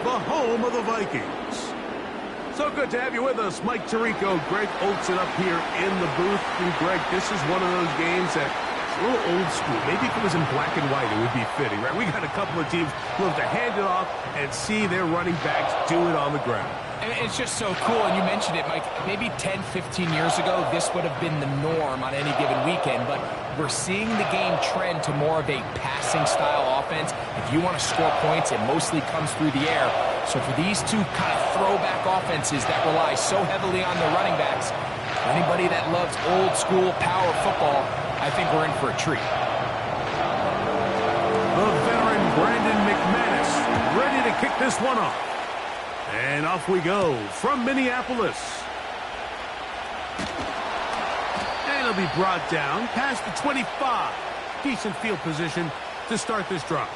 the home of the Vikings. So good to have you with us, Mike Tirico, Greg Olson up here in the booth. And Greg, this is one of those games that a little old school. Maybe if it was in black and white, it would be fitting, right? We got a couple of teams who have to hand it off and see their running backs do it on the ground. And it's just so cool, and you mentioned it, Mike. Maybe 10, 15 years ago, this would have been the norm on any given weekend, but we're seeing the game trend to more of a passing-style offense. If you want to score points, it mostly comes through the air. So for these two kind of throwback offenses that rely so heavily on their running backs, anybody that loves old-school power football, I think we're in for a treat. The veteran Brandon McManus ready to kick this one off. And off we go from Minneapolis. And it'll be brought down past the 25. Decent field position to start this drive.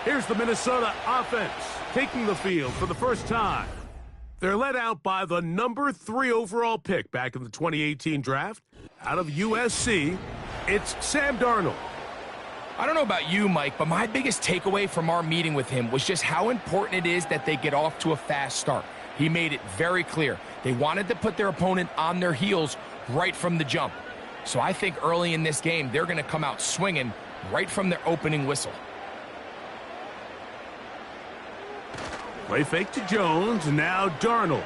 Here's the Minnesota offense taking the field for the first time. They're led out by the number 3 overall pick back in the 2018 draft. Out of USC, it's Sam Darnold. I don't know about you, Mike, but my biggest takeaway from our meeting with him was just how important it is that they get off to a fast start. He made it very clear. They wanted to put their opponent on their heels right from the jump. So I think early in this game, they're going to come out swinging right from their opening whistle. Play fake to Jones, now Darnold.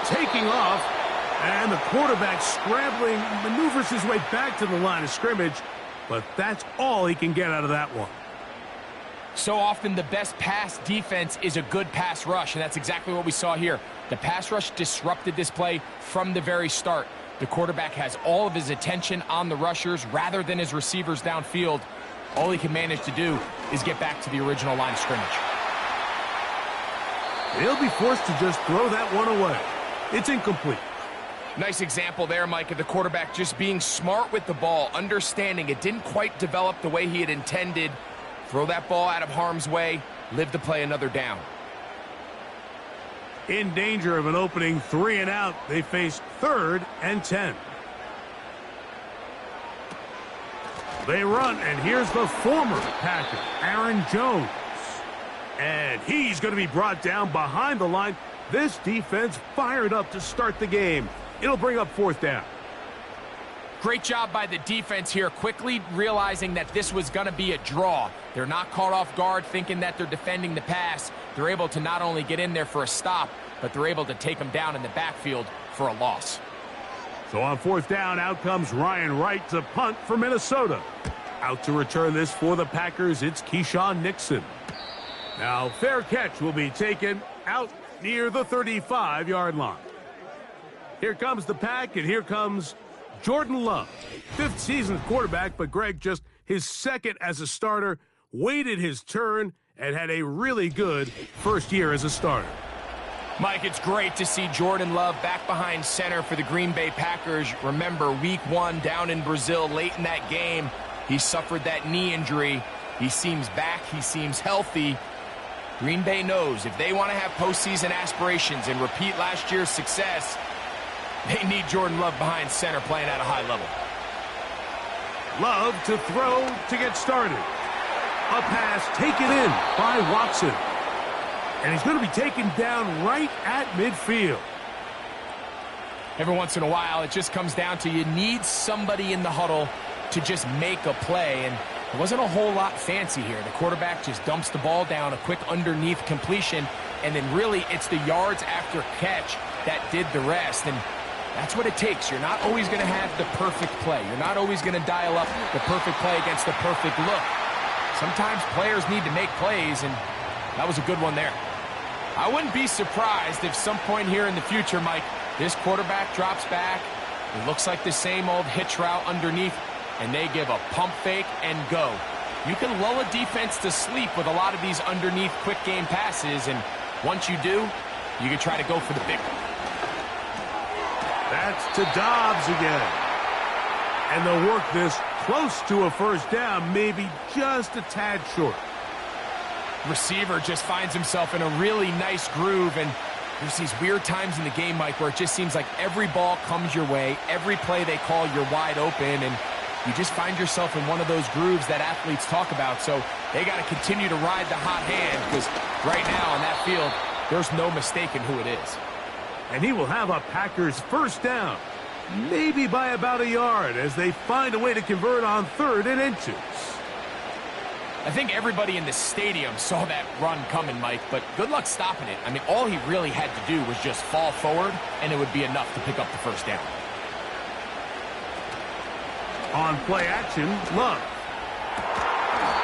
Taking off. And the quarterback scrambling, maneuvers his way back to the line of scrimmage, but that's all he can get out of that one. So often the best pass defense is a good pass rush, and that's exactly what we saw here. The pass rush disrupted this play from the very start. The quarterback has all of his attention on the rushers rather than his receivers downfield. All he can manage to do is get back to the original line of scrimmage. He'll be forced to just throw that one away. It's incomplete. Nice example there, Mike, of the quarterback just being smart with the ball, understanding it didn't quite develop the way he had intended. Throw that ball out of harm's way, live to play another down. In danger of an opening 3 and out, they face 3rd and 10. They run, and here's the former Packer, Aaron Jones. And he's going to be brought down behind the line. This defense fired up to start the game. It'll bring up 4th down. Great job by the defense here, quickly realizing that this was going to be a draw. They're not caught off guard thinking that they're defending the pass. They're able to not only get in there for a stop, but they're able to take them down in the backfield for a loss. So on 4th down, out comes Ryan Wright to punt for Minnesota. Out to return this for the Packers, it's Keyshawn Nixon. Now, fair catch will be taken out near the 35-yard line. Here comes the pack, and here comes Jordan Love. 5th season quarterback, but Greg, just his 2nd as a starter, waited his turn, and had a really good first year as a starter. Mike, it's great to see Jordan Love back behind center for the Green Bay Packers. Remember, week 1 down in Brazil late in that game, he suffered that knee injury. He seems back. He seems healthy. Green Bay knows if they want to have postseason aspirations and repeat last year's success, they need Jordan Love behind center playing at a high level. Love to throw to get started. A pass taken in by Watson. And he's going to be taken down right at midfield. Every once in a while, it just comes down to you need somebody in the huddle to just make a play. And it wasn't a whole lot fancy here. The quarterback just dumps the ball down, a quick underneath completion, and then really it's the yards after catch that did the rest. And that's what it takes. You're not always going to have the perfect play. You're not always going to dial up the perfect play against the perfect look. Sometimes players need to make plays, and that was a good one there. I wouldn't be surprised if some point here in the future, Mike, this quarterback drops back. It looks like the same old hitch route underneath, and they give a pump fake and go. You can lull a defense to sleep with a lot of these underneath quick game passes, and once you do, you can try to go for the big one. That's to Dobbs again. And they'll work this close to a first down, maybe just a tad short. Receiver just finds himself in a really nice groove, and there's these weird times in the game, Mike, where it just seems like every ball comes your way, every play they call, you're wide open, and you just find yourself in one of those grooves that athletes talk about. So they got to continue to ride the hot hand, because right now on that field, there's no mistaking who it is. And he will have a Packers first down, maybe by about a yard, as they find a way to convert on 3rd and inches. I think everybody in the stadium saw that run coming, Mike, but good luck stopping it. I mean, all he really had to do was just fall forward, and it would be enough to pick up the first down. On play action, Love.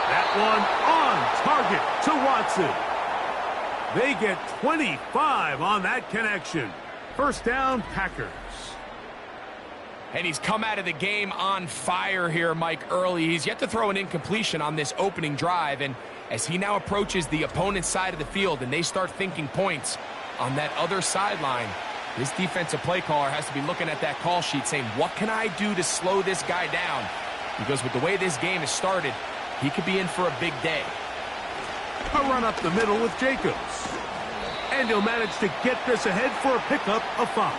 That one on target to Watson. They get 25 on that connection. First down, Packers. And he's come out of the game on fire here, Mike, early. He's yet to throw an incompletion on this opening drive. And as he now approaches the opponent's side of the field and they start thinking points on that other sideline, this defensive play caller has to be looking at that call sheet saying, what can I do to slow this guy down? Because with the way this game has started, he could be in for a big day. A run up the middle with Jacobs. And he'll manage to get this ahead for a pickup of 5.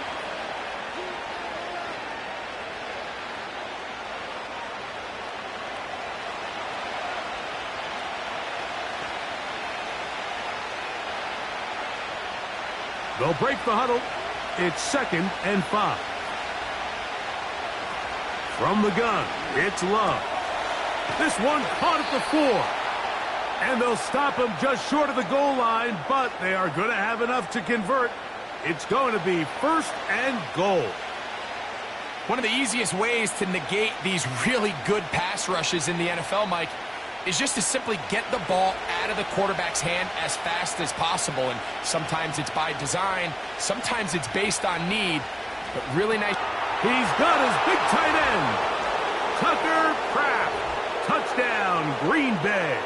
They'll break the huddle. It's 2nd and 5. From the gun, it's Love. This one caught at the 4. And they'll stop him just short of the goal line, but they are going to have enough to convert. It's going to be 1st and goal. One of the easiest ways to negate these really good pass rushes in the NFL, Mike, is just to simply get the ball out of the quarterback's hand as fast as possible. And sometimes it's by design, sometimes it's based on need, but really nice. He's got his big tight end. Tucker Kraft. Touchdown, Green Bay.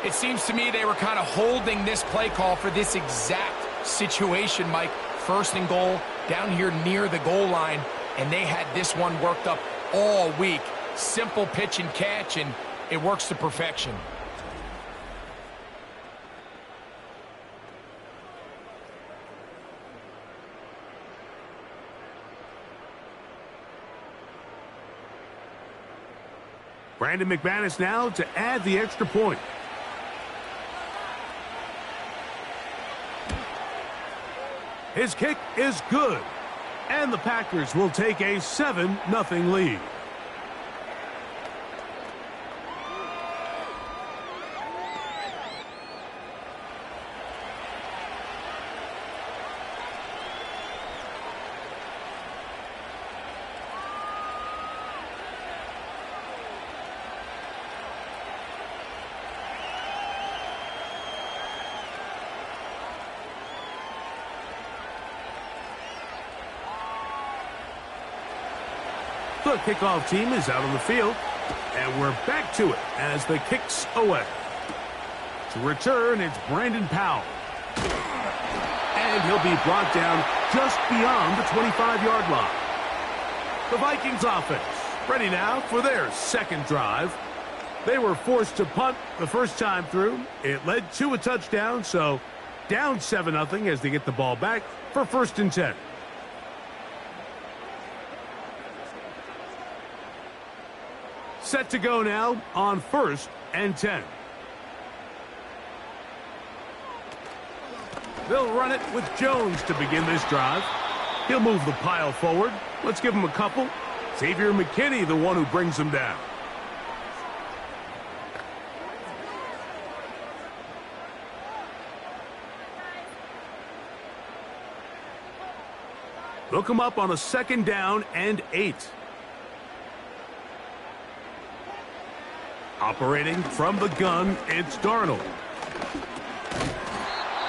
It seems to me they were kind of holding this play call for this exact situation, Mike. 1st and goal, down here near the goal line, and they had this one worked up all week. Simple pitch and catch, and it works to perfection. Brandon McManus now to add the extra point. His kick is good, and the Packers will take a 7-0 lead. The kickoff team is out on the field, and we're back to it as the kick's away. To return, it's Brandon Powell. And he'll be brought down just beyond the 25-yard line. The Vikings offense ready now for their 2nd drive. They were forced to punt the first time through. It led to a touchdown, so down 7-0 as they get the ball back for 1st and 10. Set to go now on 1st and 10. They'll run it with Jones to begin this drive. He'll move the pile forward. Let's give him a couple. Xavier McKinney, the one who brings him down. Look him up on a 2nd down and 8. Operating from the gun, it's Darnold.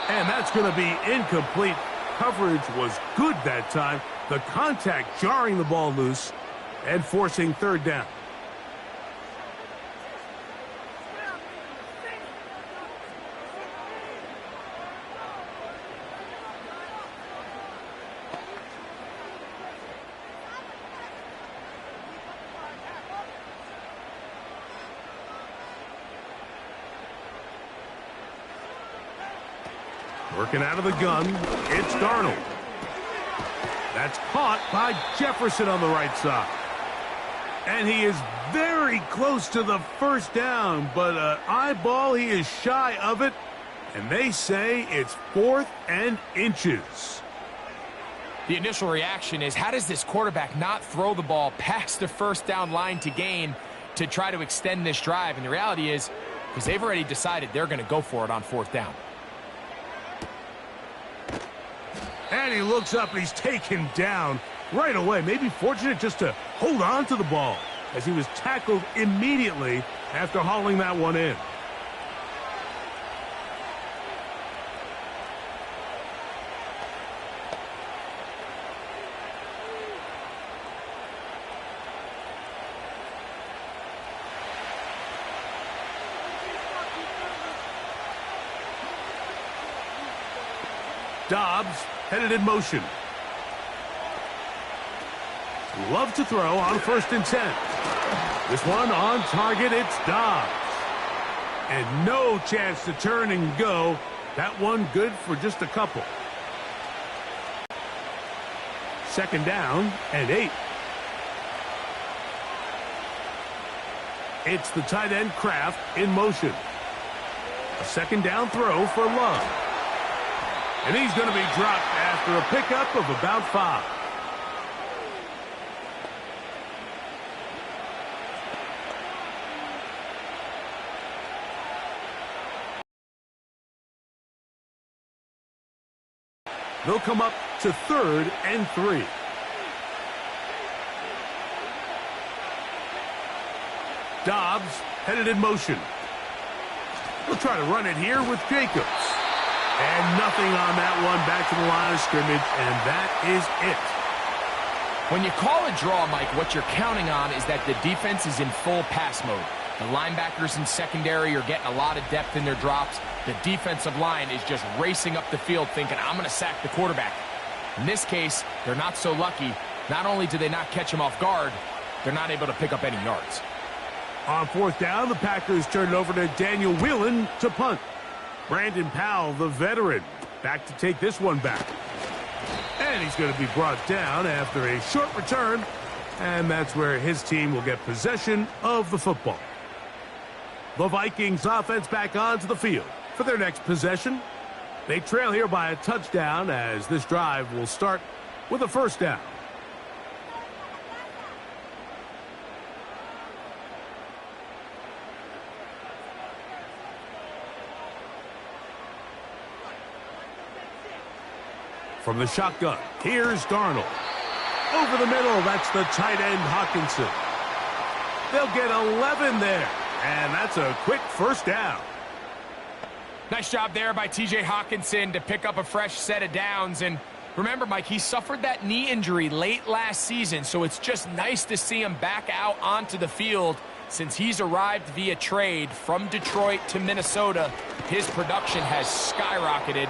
And that's going to be incomplete. Coverage was good that time. The contact jarring the ball loose and forcing 3rd down. Working out of the gun, it's Darnold. That's caught by Jefferson on the right side. And he is very close to the first down, but eyeball, he is shy of it. And they say it's 4th and inches. The initial reaction is, how does this quarterback not throw the ball past the first down line to gain to try to extend this drive? And the reality is, because they've already decided they're going to go for it on 4th down. And he looks up, and he's taken down right away. Maybe fortunate just to hold on to the ball as he was tackled immediately after hauling that one in. Dobbs headed in motion. Love to throw on 1st and 10. This one on target, it's Dobbs. And no chance to turn and go. That one good for just a couple. 2nd down and 8. It's the tight end Kraft in motion. A 2nd down throw for Love. And he's going to be dropped after a pickup of about 5. They'll come up to 3rd and 3. Dobbs headed in motion. We'll try to run it here with Jacobs. And nothing on that one, back to the line of scrimmage, and that is it. When you call a draw, Mike, what you're counting on is that the defense is in full pass mode. The linebackers in secondary are getting a lot of depth in their drops. The defensive line is just racing up the field thinking, I'm going to sack the quarterback. In this case, they're not so lucky. Not only do they not catch him off guard, they're not able to pick up any yards. On 4th down, the Packers turn it over to Daniel Whelan to punt. Brandon Powell, the veteran, back to take this one back. And he's going to be brought down after a short return. And that's where his team will get possession of the football. The Vikings offense back onto the field for their next possession. They trail here by a touchdown as this drive will start with a 1st down. From the shotgun, here's Darnold. Over the middle, that's the tight end Hawkinson. They'll get 11 there, and that's a quick 1st down. Nice job there by T.J. Hawkinson to pick up a fresh set of downs. And remember, Mike, he suffered that knee injury late last season, so it's just nice to see him back out onto the field. Since he's arrived via trade from Detroit to Minnesota, his production has skyrocketed.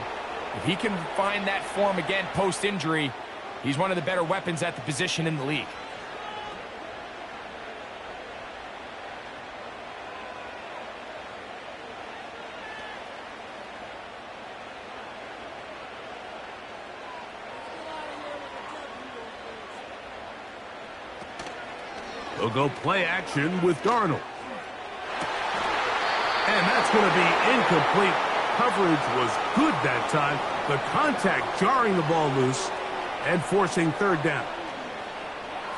If he can find that form again post-injury, he's one of the better weapons at the position in the league. They'll go play action with Darnold. And that's going to be incomplete. Coverage was good that time. The contact jarring the ball loose and forcing 3rd down.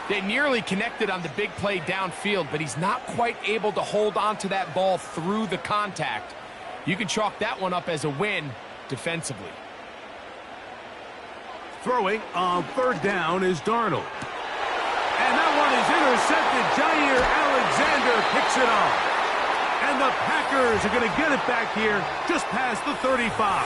They nearly connected on the big play downfield, but he's not quite able to hold on to that ball through the contact. You can chalk that one up as a win defensively. Throwing on 3rd down is Darnold. And that one is intercepted. Jair Alexander picks it off. And the Packers are going to get it back here just past the 35.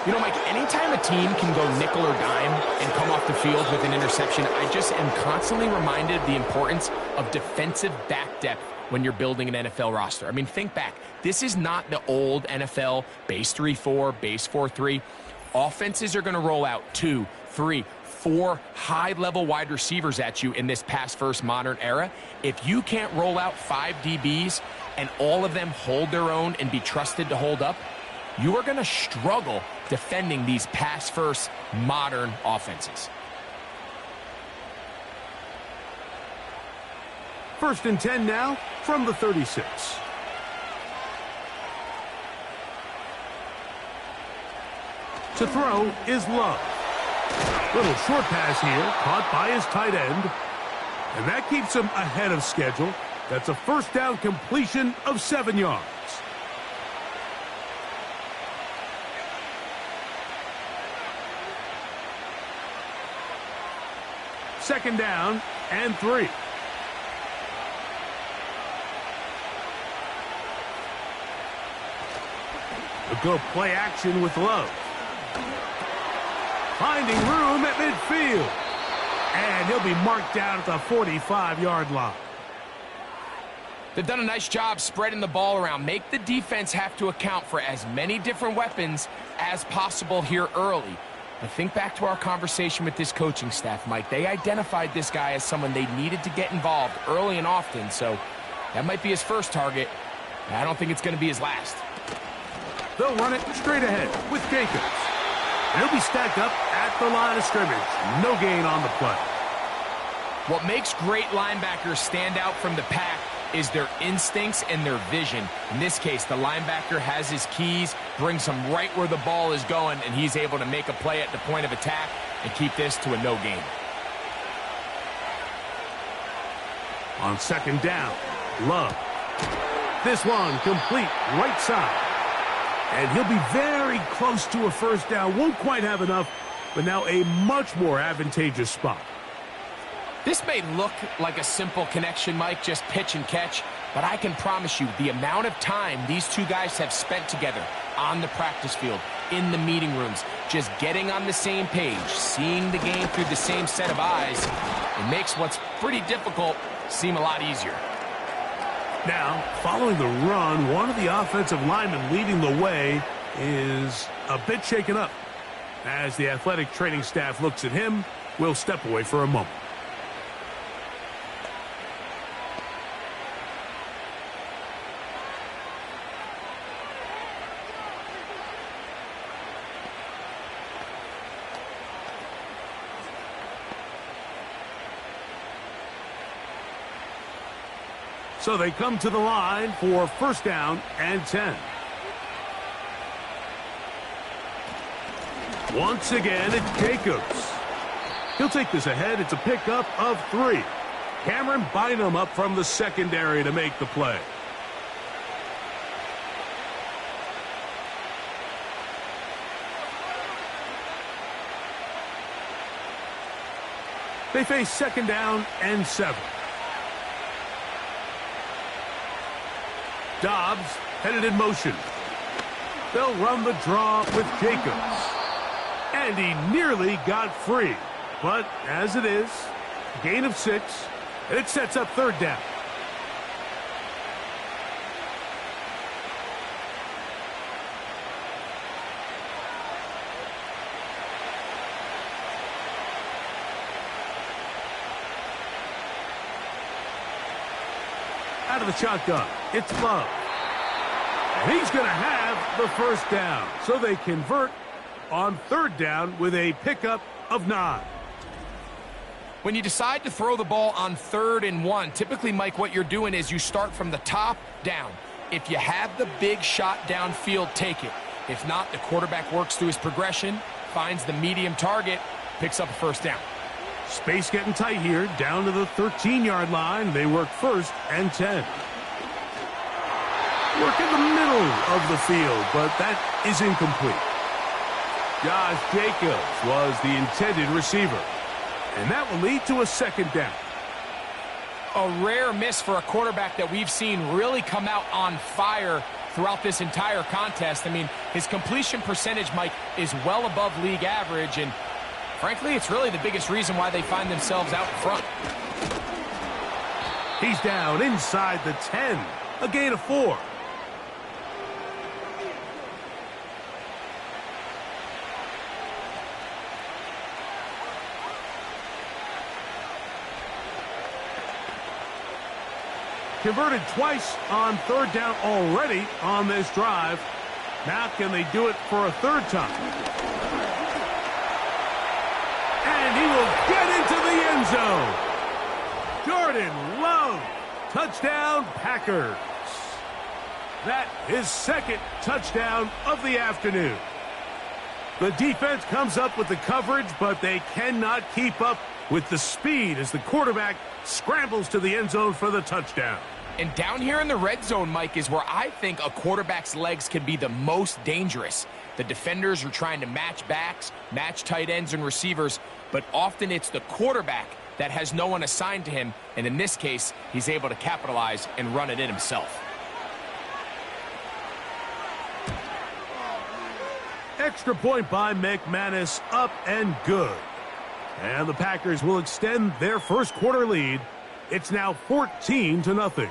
You know, Mike, anytime a team can go nickel or dime and come off the field with an interception, I just am constantly reminded of the importance of defensive back depth when you're building an NFL roster. I mean, think back. This is not the old NFL base 3-4, base 4-3. Offenses are going to roll out 2, 3, 4 high-level wide receivers at you in this pass-first modern era. If you can't roll out 5 DBs and all of them hold their own and be trusted to hold up, you are going to struggle defending these pass-first modern offenses. First and 10 now from the 36. To throw is Love. Little short pass here, caught by his tight end. And that keeps him ahead of schedule. That's a first down completion of 7 yards. Second down and 3. A go play action with Love. Finding room at midfield. And he'll be marked down at the 45-yard line. They've done a nice job spreading the ball around. Make the defense have to account for as many different weapons as possible here early. But think back to our conversation with this coaching staff, Mike. They identified this guy as someone they needed to get involved early and often. So that might be his first target. I don't think it's going to be his last. They'll run it straight ahead with Jacobs. And he'll be stacked up at the line of scrimmage. No gain on the play. What makes great linebackers stand out from the pack is their instincts and their vision. In this case, the linebacker has his keys, brings him right where the ball is going, and he's able to make a play at the point of attack and keep this to a no gain. On second down, Love. This one complete right side. And he'll be very close to a first down. Won't quite have enough, but now a much more advantageous spot. This may look like a simple connection, Mike, just pitch and catch, but I can promise you the amount of time these two guys have spent together on the practice field, in the meeting rooms, just getting on the same page, seeing the game through the same set of eyes, it makes what's pretty difficult seem a lot easier. Now, following the run, one of the offensive linemen leading the way is a bit shaken up. As the athletic training staff looks at him, we'll step away for a moment. So they come to the line for first down and 10. Once again, it's Jacobs. He'll take this ahead. It's a pickup of 3. Cameron Bynum up from the secondary to make the play. They face second down and 7. Dobbs headed in motion. They'll run the draw with Jacobs. And he nearly got free. But as it is, gain of 6, and it sets up third down. Out of the shotgun, it's Love. And he's going to have the first down. So they convert on third down with a pickup of 9. When you decide to throw the ball on 3rd and 1, typically, Mike, what you're doing is you start from the top down. If you have the big shot downfield, take it. If not, the quarterback works through his progression, finds the medium target, picks up a first down. Space getting tight here, down to the 13-yard line. They work first and 10. Work in the middle of the field, but that is incomplete. Josh Jacobs was the intended receiver. And that will lead to a second down. A rare miss for a quarterback that we've seen really come out on fire throughout this entire contest. I mean, his completion percentage, Mike, is well above league average, and frankly, it's really the biggest reason why they find themselves out in front. He's down inside the 10, a gain of 4. Converted twice on third down already on this drive. Now can they do it for a third time? And he will get into the end zone. Jordan Love Touchdown, Packers. That is second touchdown of the afternoon. The defense comes up with the coverage, but they cannot keep up with the speed as the quarterback scrambles to the end zone for the touchdown. And down here in the red zone, Mike, is where I think a quarterback's legs can be the most dangerous. The defenders are trying to match backs, match tight ends and receivers, but often it's the quarterback that has no one assigned to him, and in this case, he's able to capitalize and run it in himself. Extra point by McManus, up and good. And the Packers will extend their first quarter lead. It's now 14-0.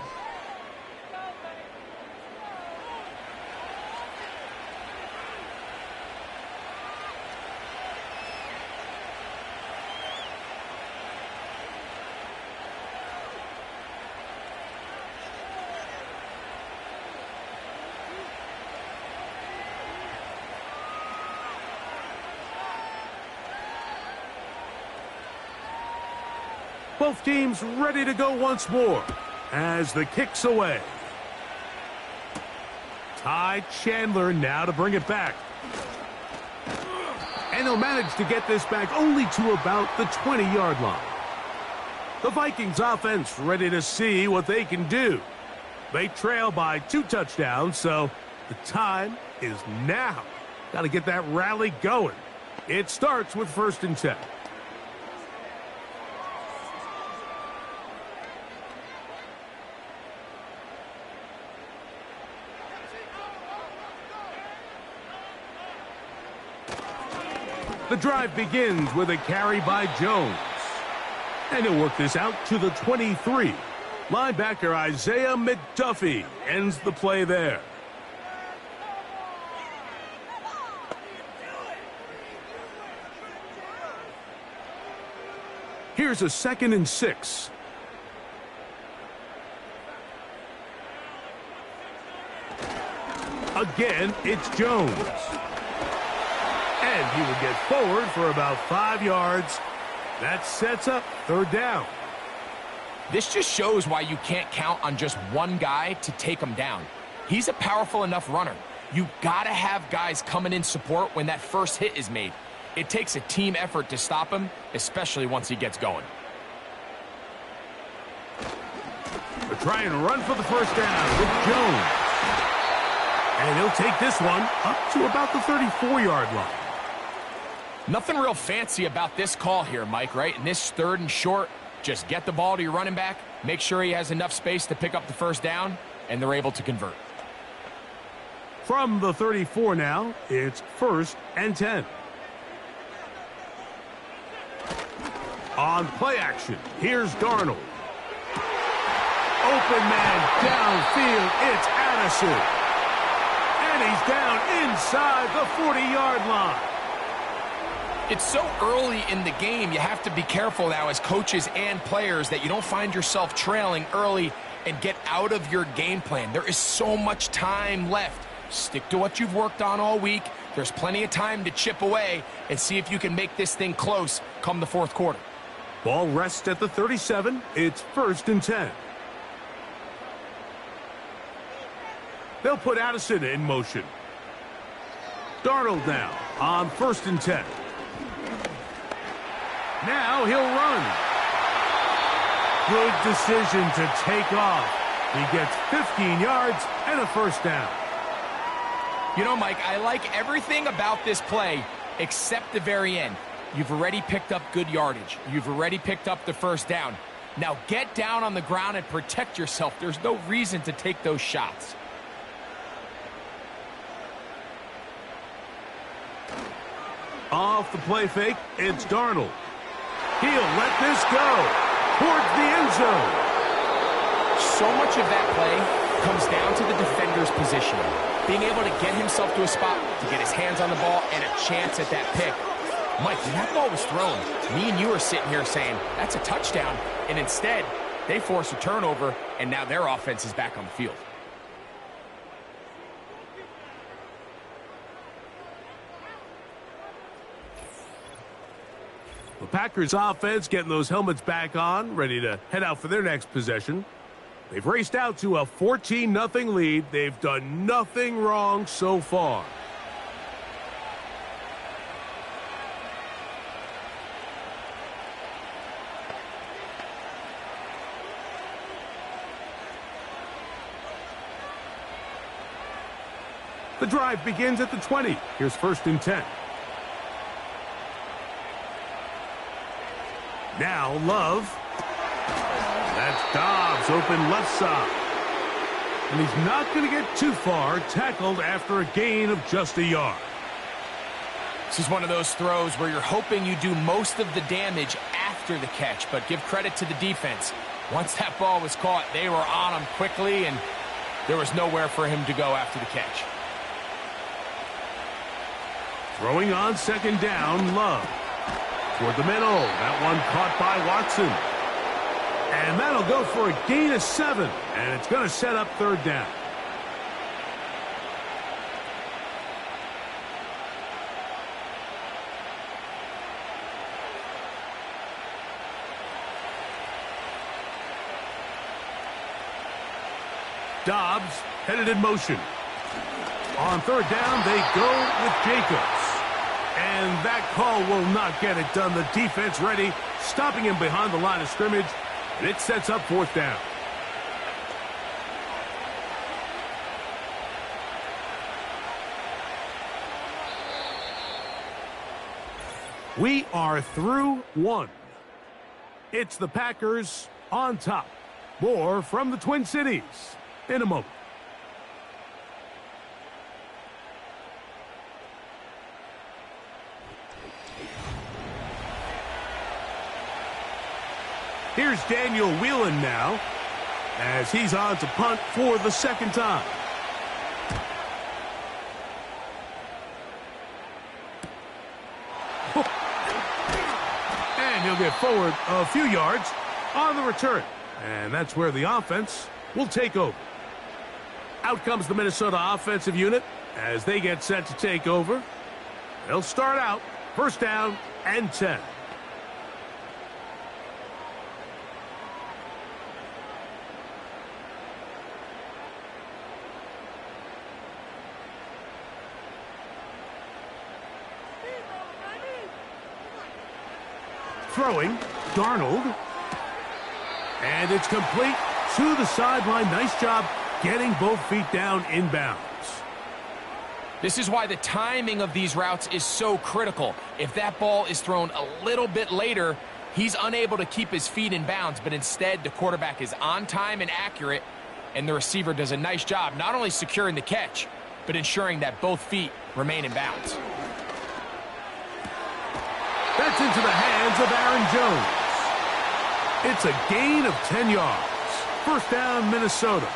Both teams ready to go once more as the kick's away. Ty Chandler now to bring it back. And he'll manage to get this back only to about the 20-yard line. The Vikings offense ready to see what they can do. They trail by 2 touchdowns, so the time is now. Got to get that rally going. It starts with 1st and 10. The drive begins with a carry by Jones. And he'll work this out to the 23. Linebacker Isaiah McDuffie ends the play there. Here's a 2nd and 6. Again, it's Jones. And he will get forward for about 5 yards. That sets up 3rd down. This just shows why you can't count on just one guy to take him down. He's a powerful enough runner. You gotta have guys coming in support when that first hit is made. It takes a team effort to stop him, especially once he gets going. They'll try and run for the 1st down with Jones. And he'll take this one up to about the 34-yard line. Nothing real fancy about this call here, Mike, right? In this 3rd and short, just get the ball to your running back, make sure he has enough space to pick up the 1st down, and they're able to convert. From the 34 now, it's 1st and 10. On play action, here's Darnold. Open man downfield, it's Addison. And he's down inside the 40-yard line. It's so early in the game, you have to be careful now as coaches and players that you don't find yourself trailing early and get out of your game plan. There is so much time left. Stick to what you've worked on all week. There's plenty of time to chip away and see if you can make this thing close come the 4th quarter. Ball rests at the 37. It's 1st and 10. They'll put Addison in motion. Darnold now on 1st and 10. Now he'll run. Good decision to take off. He gets 15 yards and a 1st down. You know, Mike, I like everything about this play except the very end. You've already picked up good yardage. You've already picked up the 1st down. Now get down on the ground and protect yourself. There's no reason to take those shots. Off the play fake, it's Darnold. He'll let this go towards the end zone. So much of that play comes down to the defender's positioning. Being able to get himself to a spot, to get his hands on the ball, and a chance at that pick. Mike, when that ball was thrown, me and you are sitting here saying, that's a touchdown. And instead, they force a turnover, and now their offense is back on the field. The Packers offense getting those helmets back on, ready to head out for their next possession. They've raced out to a 14-0 lead. They've done nothing wrong so far. The drive begins at the 20. Here's 1st and 10. Now Love. That's Dobbs open left side. And he's not going to get too far, tackled after a gain of just a yard. This is one of those throws where you're hoping you do most of the damage after the catch, but give credit to the defense. Once that ball was caught, they were on him quickly, and there was nowhere for him to go after the catch. Throwing on 2nd down, Love. Toward the middle. That one caught by Watson. And that'll go for a gain of 7. And it's going to set up 3rd down. Dobbs headed in motion. On 3rd down, they go with Jacobs. And that call will not get it done. The defense ready, stopping him behind the line of scrimmage. And it sets up 4th down. We are through 1. It's the Packers on top. More from the Twin Cities in a moment. Here's Daniel Whelan now, as he's on to punt for the 2nd time. And he'll get forward a few yards on the return. And that's where the offense will take over. Out comes the Minnesota offensive unit as they get set to take over. They'll start out 1st down and 10. Throwing, Darnold. And it's complete to the sideline. Nice job getting both feet down inbounds. This is why the timing of these routes is so critical. If that ball is thrown a little bit later, he's unable to keep his feet in bounds, but instead the quarterback is on time and accurate, and the receiver does a nice job not only securing the catch, but ensuring that both feet remain in bounds. That's into the hands of Aaron Jones. It's a gain of 10 yards. 1st down, Minnesota.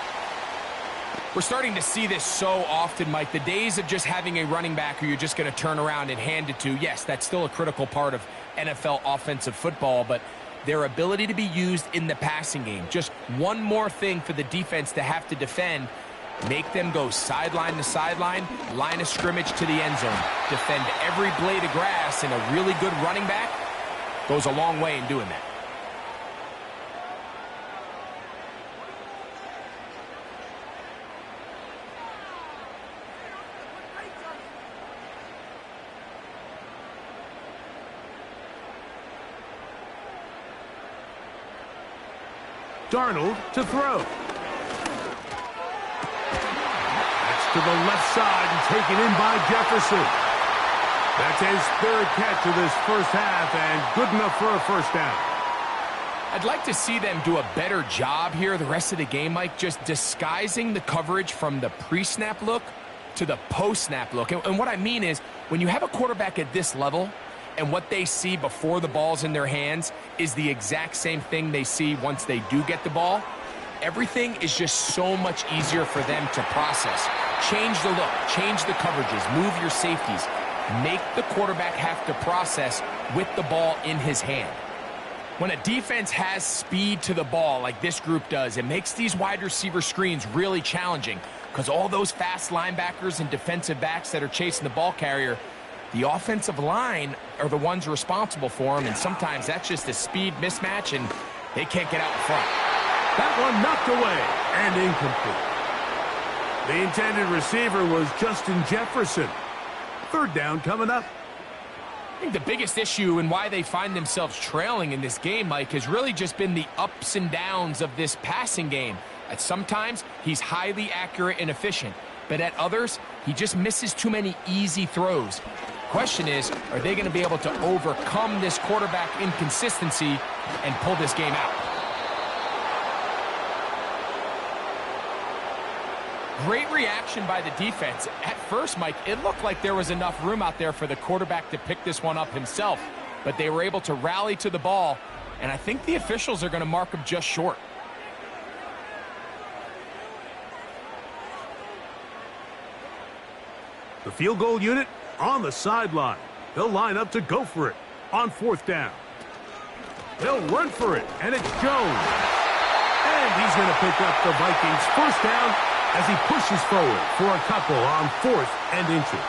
We're starting to see this so often, Mike. The days of just having a running back who you're just going to turn around and hand it to, yes, that's still a critical part of NFL offensive football, but their ability to be used in the passing game, just one more thing for the defense to have to defend, make them go sideline to sideline, line of scrimmage to the end zone, defend every blade of grass, and a really good running back goes a long way in doing that. Darnold to throw. That's to the left side and taken in by Jefferson. That's his 3rd catch of this 1st half and good enough for a 1st down. I'd like to see them do a better job here the rest of the game, Mike, just disguising the coverage from the pre-snap look to the post-snap look. And what I mean is, when you have a quarterback at this level, and what they see before the ball's in their hands is the exact same thing they see once they do get the ball, everything is just so much easier for them to process. Change the look, change the coverages, move your safeties. Make the quarterback have to process with the ball in his hand. When a defense has speed to the ball like this group does, it makes these wide receiver screens really challenging because all those fast linebackers and defensive backs that are chasing the ball carrier, the offensive line are the ones responsible for them, and sometimes that's just a speed mismatch, and they can't get out in front. That one knocked away and incomplete. The intended receiver was Justin Jefferson. Third down coming up. I think the biggest issue and why they find themselves trailing in this game, Mike, has really just been the ups and downs of this passing game. At sometimes, he's highly accurate and efficient, but at others, he just misses too many easy throws. Question is, are they going to be able to overcome this quarterback inconsistency and pull this game out? Great reaction by the defense. At first, Mike, it looked like there was enough room out there for the quarterback to pick this one up himself, but they were able to rally to the ball, and I think the officials are going to mark him just short. The field goal unit on the sideline. They'll line up to go for it on fourth down. They'll run for it, and it's Jones. And he's going to pick up the Vikings' first down as he pushes forward for a couple on 4th and inches.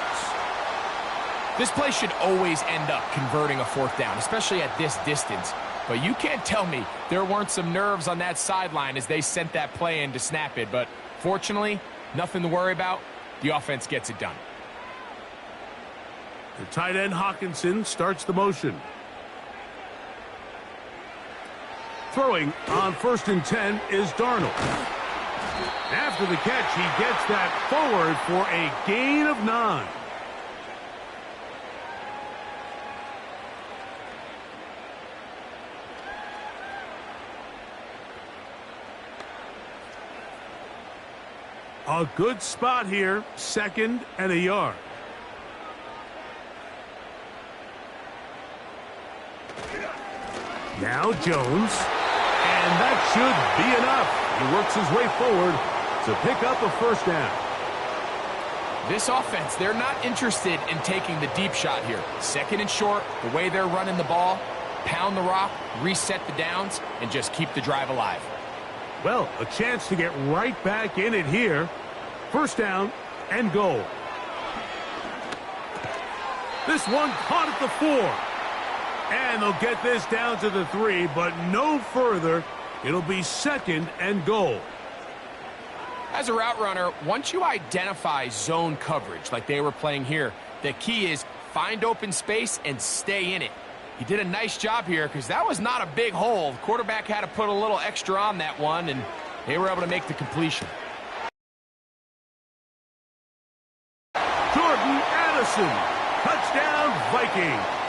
This play should always end up converting a fourth down, especially at this distance. But you can't tell me there weren't some nerves on that sideline as they sent that play in to snap it. But fortunately, nothing to worry about. The offense gets it done. The tight end Hawkinson starts the motion. Throwing on 1st and 10 is Darnold. After the catch, he gets that forward for a gain of 9. A good spot here, 2nd and a yard. Now Jones, and that should be enough. He works his way forward to pick up a first down. This offense, they're not interested in taking the deep shot here. 2nd and short, the way they're running the ball, pound the rock, reset the downs, and just keep the drive alive. Well, a chance to get right back in it here. First down and goal. This one caught at the 4. And they'll get this down to the 3, but no further. It'll be 2nd and goal. As a route runner, once you identify zone coverage like they were playing here, the key is find open space and stay in it. He did a nice job here because that was not a big hole. The quarterback had to put a little extra on that one, and they were able to make the completion. Jordan Addison, touchdown Vikings.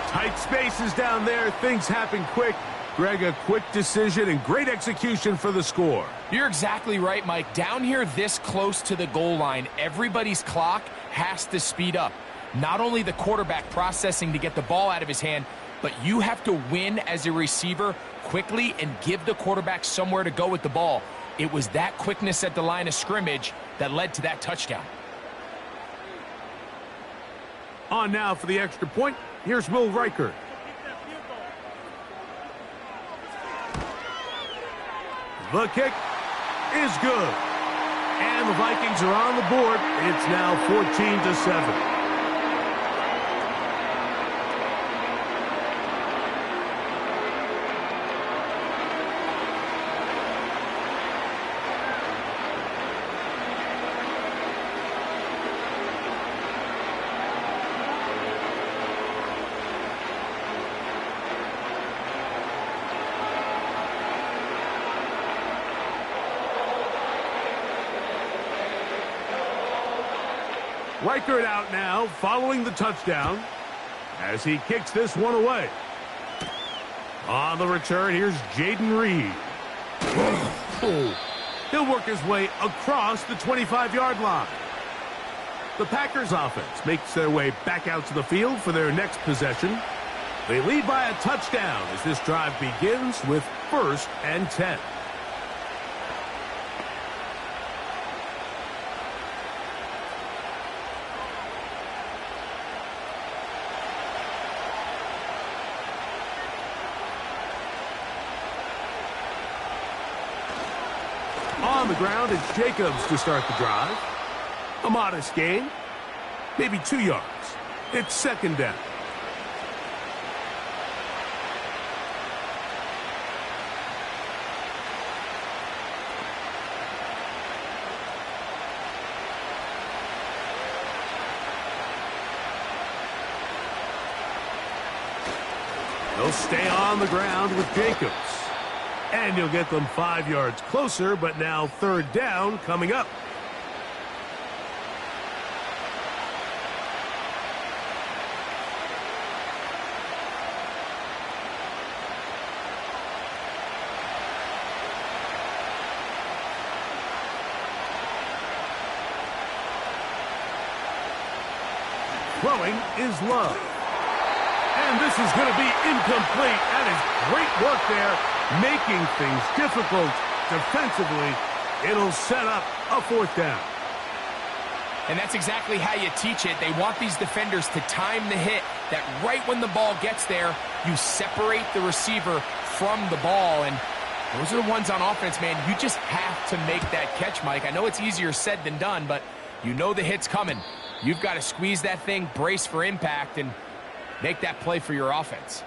Tight spaces down there. Things happen quick. Greg, a quick decision and great execution for the score. You're exactly right, Mike. Down here this close to the goal line, everybody's clock has to speed up. Not only the quarterback processing to get the ball out of his hand, but you have to win as a receiver quickly and give the quarterback somewhere to go with the ball. It was that quickness at the line of scrimmage that led to that touchdown. On now for the extra point. Here's Will Reichert. The kick is good. And the Vikings are on the board. It's now 14-7. Reichert out now following the touchdown as he kicks this one away. On the return, here's Jaden Reed. He'll work his way across the 25-yard line. The Packers offense makes their way back out to the field for their next possession. They lead by a touchdown as this drive begins with 1st and 10. On the ground, it's Jacobs to start the drive. A modest gain, maybe 2 yards. It's 2nd down. They'll stay on the ground with Jacobs. And you'll get them 5 yards closer, but now third down coming up. Throwing is Love. And this is going to be incomplete. That is great work there, making things difficult defensively. It'll set up a fourth down. And that's exactly how you teach it. They want these defenders to time the hit, that right when the ball gets there, you separate the receiver from the ball. And those are the ones on offense, man. You just have to make that catch, Mike. I know it's easier said than done, but you know the hit's coming. You've got to squeeze that thing, brace for impact, and make that play for your offense.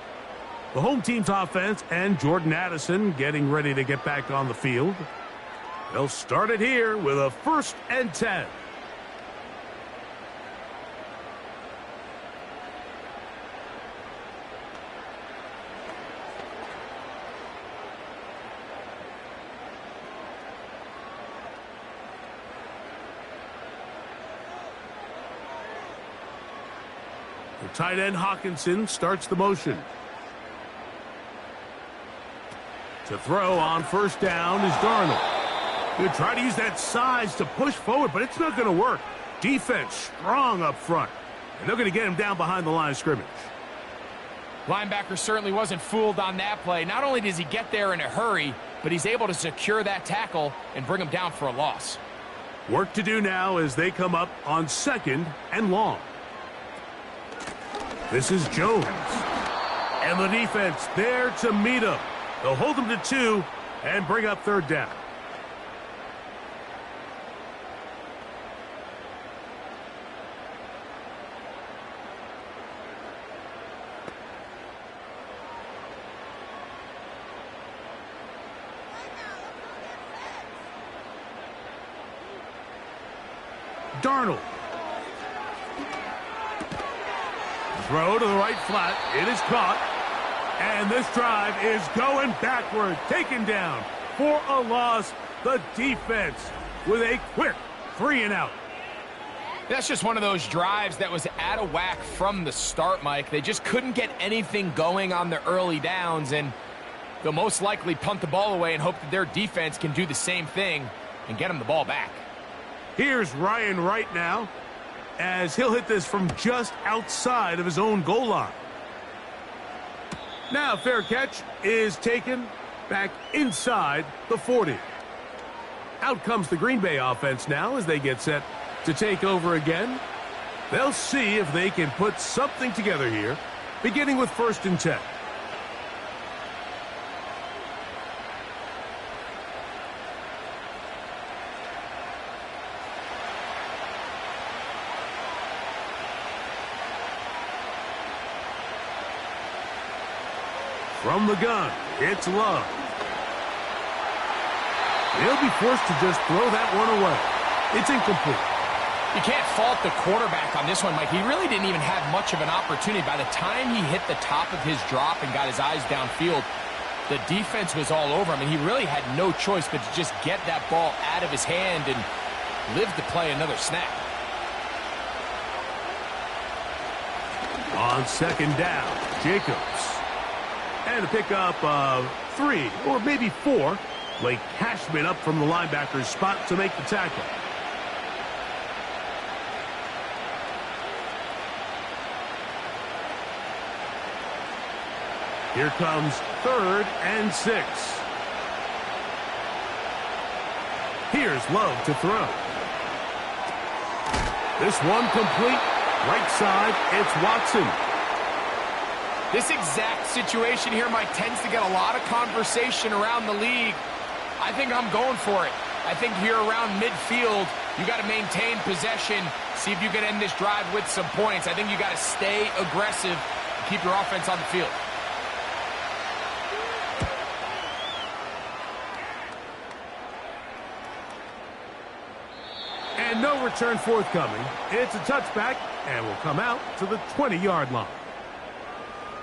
The home team's offense and Jordan Addison getting ready to get back on the field. They'll start it here with a 1st and 10. The tight end Hawkinson starts the motion. To throw on 1st down is Darnold. He'll try to use that size to push forward, but it's not going to work. Defense strong up front, and they're going to get him down behind the line of scrimmage. Linebacker certainly wasn't fooled on that play. Not only does he get there in a hurry, but he's able to secure that tackle and bring him down for a loss. Work to do now as they come up on 2nd and long. This is Jones. And the defense there to meet him. They'll hold him to 2 and bring up 3rd down. Darnold. Throw to the right flat. It is caught. And this drive is going backward. Taken down for a loss. The defense with a quick 3 and out. That's just one of those drives that was out of whack from the start, Mike. They just couldn't get anything going on the early downs, and they'll most likely punt the ball away and hope that their defense can do the same thing and get them the ball back. Here's Ryan Wright now, as he'll hit this from just outside of his own goal line. Now fair catch is taken back inside the 40. Out comes the Green Bay offense now as they get set to take over again. They'll see if they can put something together here, beginning with 1st and 10. From the gun, it's Love. He'll be forced to just throw that one away. It's incomplete. You can't fault the quarterback on this one, Mike. He really didn't even have much of an opportunity. By the time he hit the top of his drop and got his eyes downfield, the defense was all over him, and he really had no choice but to just get that ball out of his hand and live to play another snap. On 2nd down, Jacobs. And a pickup of 3 or maybe 4. Blake Cashman up from the linebacker's spot to make the tackle. Here comes 3rd and 6. Here's Love to throw. This one complete. Right side, it's Watson. This exact situation here, Mike, tends to get a lot of conversation around the league. I think I'm going for it. I think here around midfield, you got to maintain possession, see if you can end this drive with some points. I think you got to stay aggressive and keep your offense on the field. And no return forthcoming. It's a touchback and will come out to the 20-yard line.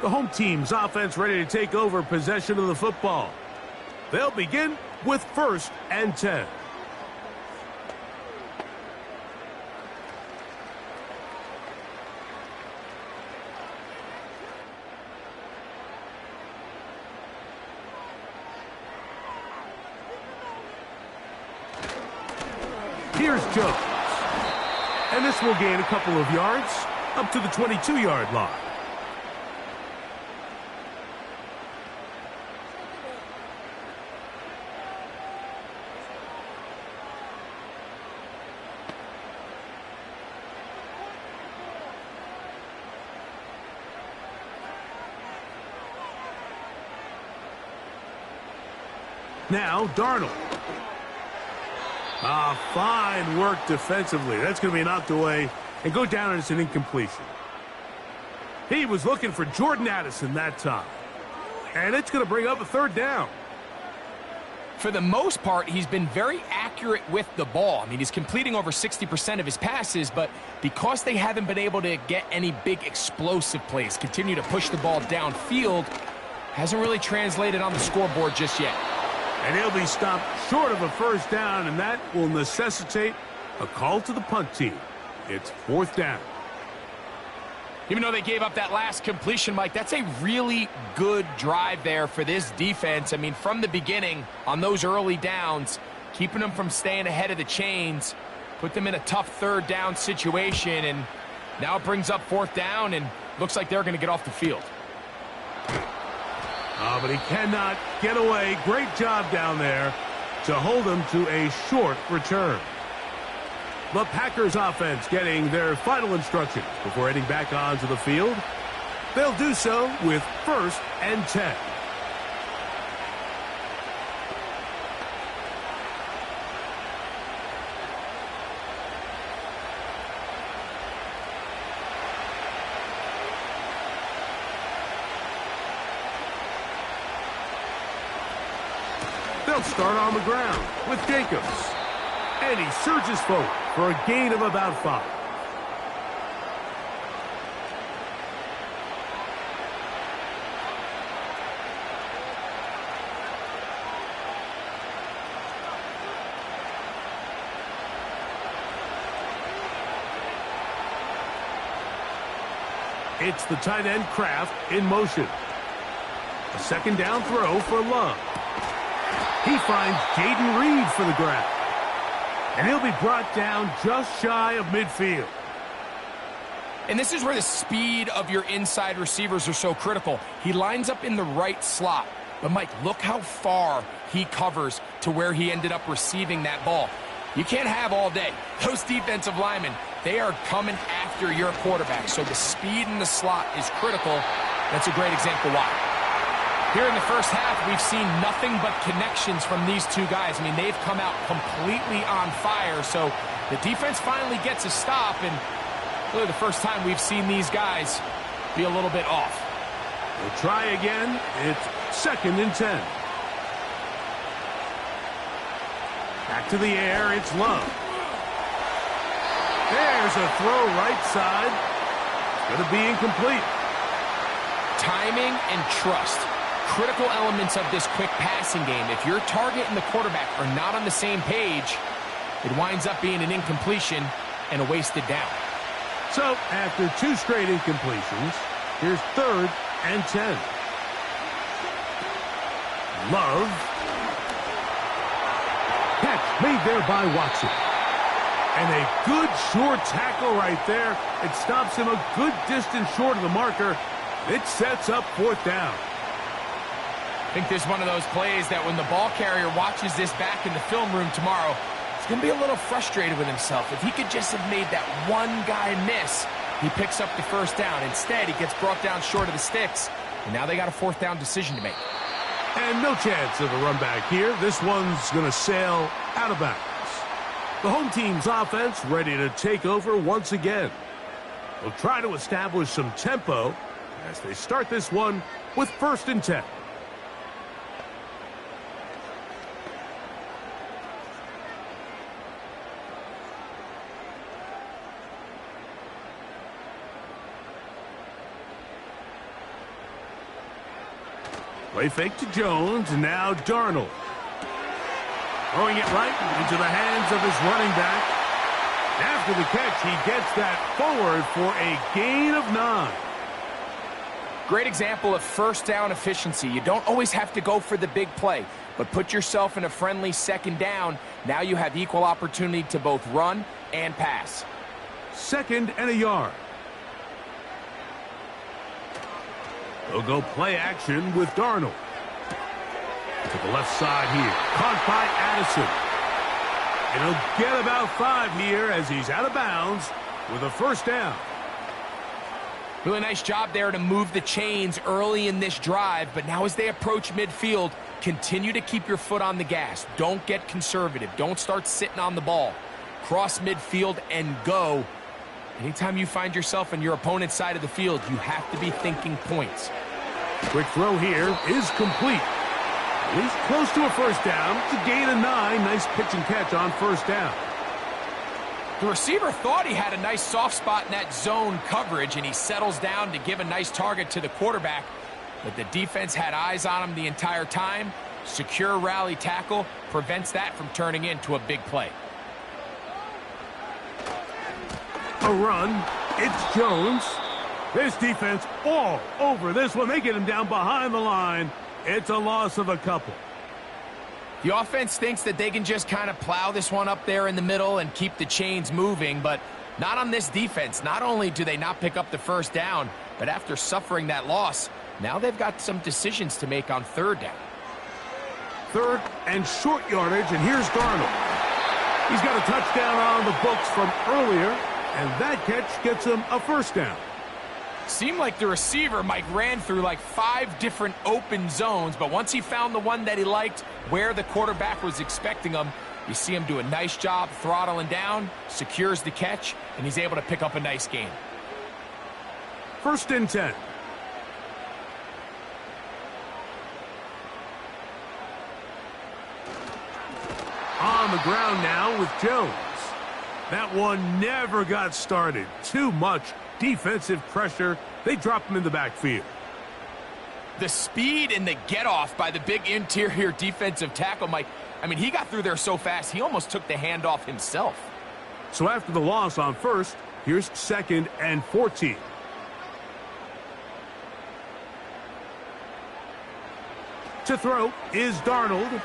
The home team's offense ready to take over possession of the football. They'll begin with 1st and 10. Here's Jones. And this will gain a couple of yards up to the 22-yard line. Now, Darnold. Fine work defensively. That's going to be knocked away and go down as an incompletion. He was looking for Jordan Addison that time. And it's going to bring up a 3rd down. For the most part, he's been very accurate with the ball. I mean, he's completing over 60% of his passes, but because they haven't been able to get any big explosive plays, continue to push the ball downfield, hasn't really translated on the scoreboard just yet. And he'll be stopped short of a 1st down, and that will necessitate a call to the punt team. It's 4th down. Even though they gave up that last completion, Mike, that's a really good drive there for this defense. I mean, from the beginning, on those early downs, keeping them from staying ahead of the chains, put them in a tough 3rd down situation, and now it brings up 4th down, and looks like they're going to get off the field. But he cannot get away. Great job down there to hold him to a short return. The Packers offense getting their final instructions before heading back onto the field. They'll do so with 1st and 10. They'll start on the ground with Jacobs. And he surges forward for a gain of about 5. It's the tight end Kraft in motion. A 2nd down throw for Love. He finds Jaden Reed for the grab. And he'll be brought down just shy of midfield. And this is where the speed of your inside receivers are so critical. He lines up in the right slot. But, Mike, look how far he covers to where he ended up receiving that ball. You can't have all day. Those defensive linemen, they are coming after your quarterback. So the speed in the slot is critical. That's a great example why. Here in the first half, we've seen nothing but connections from these two guys. I mean, they've come out completely on fire. So the defense finally gets a stop, and really the first time we've seen these guys be a little bit off. We'll try again. It's 2nd and 10. Back to the air, it's Love. There's a throw right side. It's going to be incomplete. Timing and trust. Critical elements of this quick passing game. If your target and the quarterback are not on the same page, it winds up being an incompletion and a wasted down. So, after 2 straight incompletions, here's 3rd and 10. Love. Catch made there by Watson. And a good short tackle right there. It stops him a good distance short of the marker. It sets up 4th down. I think this is one of those plays that when the ball carrier watches this back in the film room tomorrow, he's going to be a little frustrated with himself. If he could just have made that one guy miss, he picks up the 1st down. Instead, he gets brought down short of the sticks, and now they got a 4th down decision to make. And no chance of a run back here. This one's going to sail out of bounds. The home team's offense ready to take over once again. They'll try to establish some tempo as they start this one with 1st and 10. Play fake to Jones, and now Darnold. Throwing it right into the hands of his running back. After the catch, he gets that forward for a gain of 9. Great example of first down efficiency. You don't always have to go for the big play, but put yourself in a friendly second down. Now you have equal opportunity to both run and pass. 2nd and a yard. They'll go play action with Darnold. To the left side here. Caught by Addison. And he'll get about 5 here as he's out of bounds with a first down. Really nice job there to move the chains early in this drive, but now as they approach midfield, continue to keep your foot on the gas. Don't get conservative. Don't start sitting on the ball. Cross midfield and go. Anytime you find yourself on your opponent's side of the field, you have to be thinking points. Quick throw here is complete. At least close to a first down. It's a gain of 9. Nice pitch and catch on first down. The receiver thought he had a nice soft spot in that zone coverage, and he settles down to give a nice target to the quarterback. But the defense had eyes on him the entire time. Secure rally tackle prevents that from turning into a big play. A run. It's Jones. This defense all over this one. They get him down behind the line. It's a loss of a couple. The offense thinks that they can just kind of plow this one up there in the middle and keep the chains moving, but not on this defense. Not only do they not pick up the first down, but after suffering that loss, now they've got some decisions to make on 3rd down. 3rd and short yardage, and here's Darnold. He's got a touchdown on the books from earlier, and that catch gets him a first down. Seemed like the receiver, Mike, ran through like 5 different open zones, but once he found the one that he liked, where the quarterback was expecting him, you see him do a nice job throttling down, secures the catch, and he's able to pick up a nice gain. 1st and 10. On the ground now with Jones. That one never got started. Too much defensive pressure. They drop him in the backfield. The speed and the get-off by the big interior defensive tackle, Mike, I mean, he got through there so fast, he almost took the handoff himself. So after the loss on 1st, here's 2nd and 14. To throw is Darnold.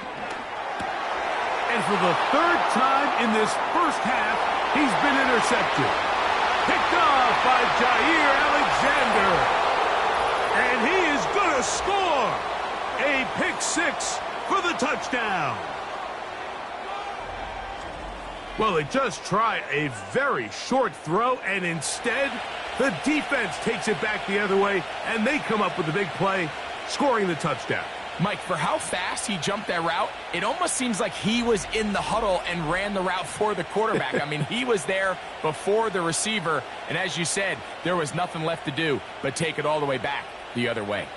And for the 3rd time in this first half, he's been intercepted. Picked off by Jair Alexander. And he is going to score. A pick 6 for the touchdown. Well, they just tried a very short throw, and instead, the defense takes it back the other way, and they come up with the big play, scoring the touchdown. Mike, for how fast he jumped that route, it almost seems like he was in the huddle and ran the route for the quarterback. I mean, he was there before the receiver, and as you said, there was nothing left to do but take it all the way back the other way.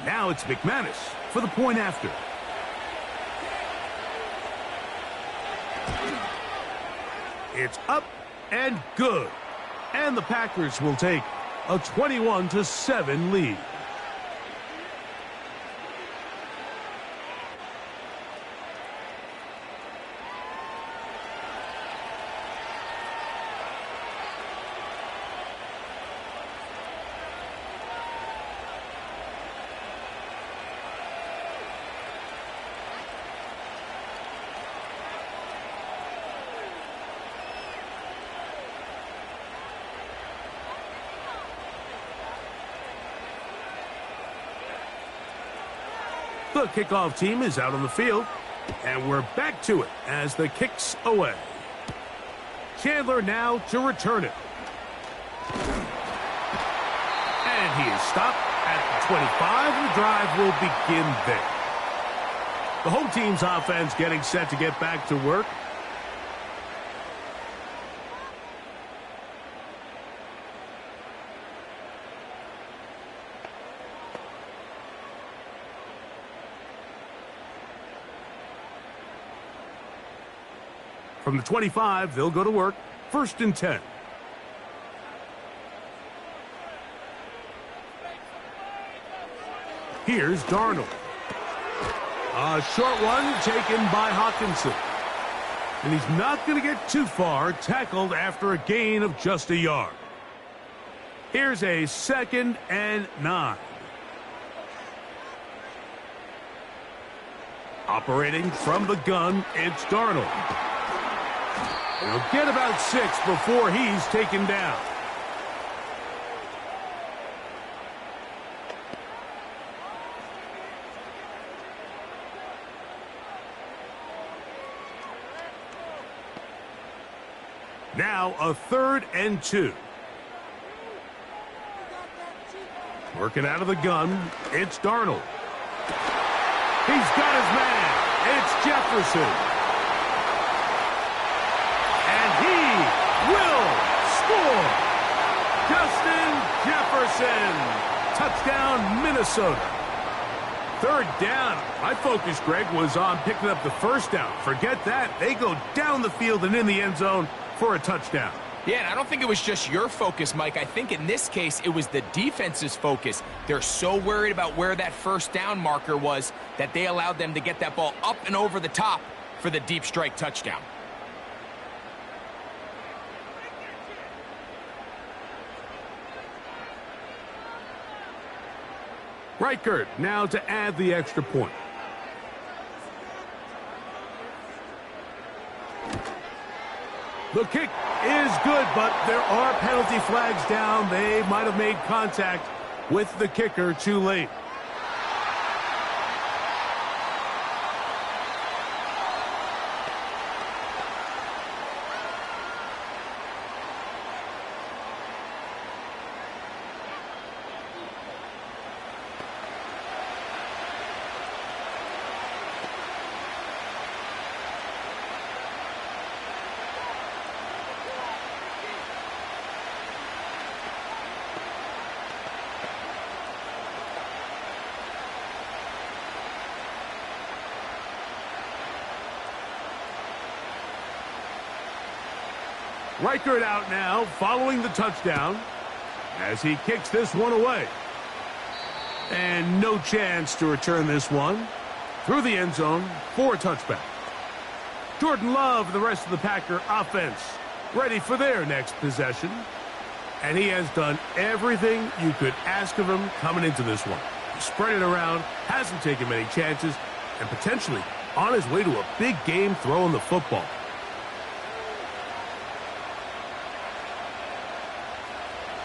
Now it's McManus for the point after. It's up and good. And the Packers will take a 21-7 lead. The kickoff team is out on the field, and we're back to it as the kick's away. Chandler now to return it. And he is stopped at the 25. The drive will begin there. The home team's offense getting set to get back to work. From the 25, they'll go to work. 1st and 10. Here's Darnold. A short one taken by Hawkinson. And he's not going to get too far, tackled after a gain of just a yard. Here's a 2nd and 9. Operating from the gun, it's Darnold. He'll get about 6 before he's taken down. Now a 3rd and 2. Working out of the gun, it's Darnold. He's got his man. It's Jefferson. And he will score. Justin Jefferson. Touchdown, Minnesota. 3rd down. My focus, Greg, was on picking up the 1st down. Forget that. They go down the field and in the end zone for a touchdown. Yeah, and I don't think it was just your focus, Mike. I think in this case, it was the defense's focus. They're so worried about where that 1st down marker was that they allowed them to get that ball up and over the top for the deep strike touchdown. Reichert now to add the extra point. The kick is good, but there are penalty flags down. They might have made contact with the kicker too late. Reichert out now following the touchdown as he kicks this one away. And no chance to return this one through the end zone for a touchback. Jordan Love, the rest of the Packer offense, ready for their next possession. And he has done everything you could ask of him coming into this one. He spread it around, hasn't taken many chances, and potentially on his way to a big game throwing the football.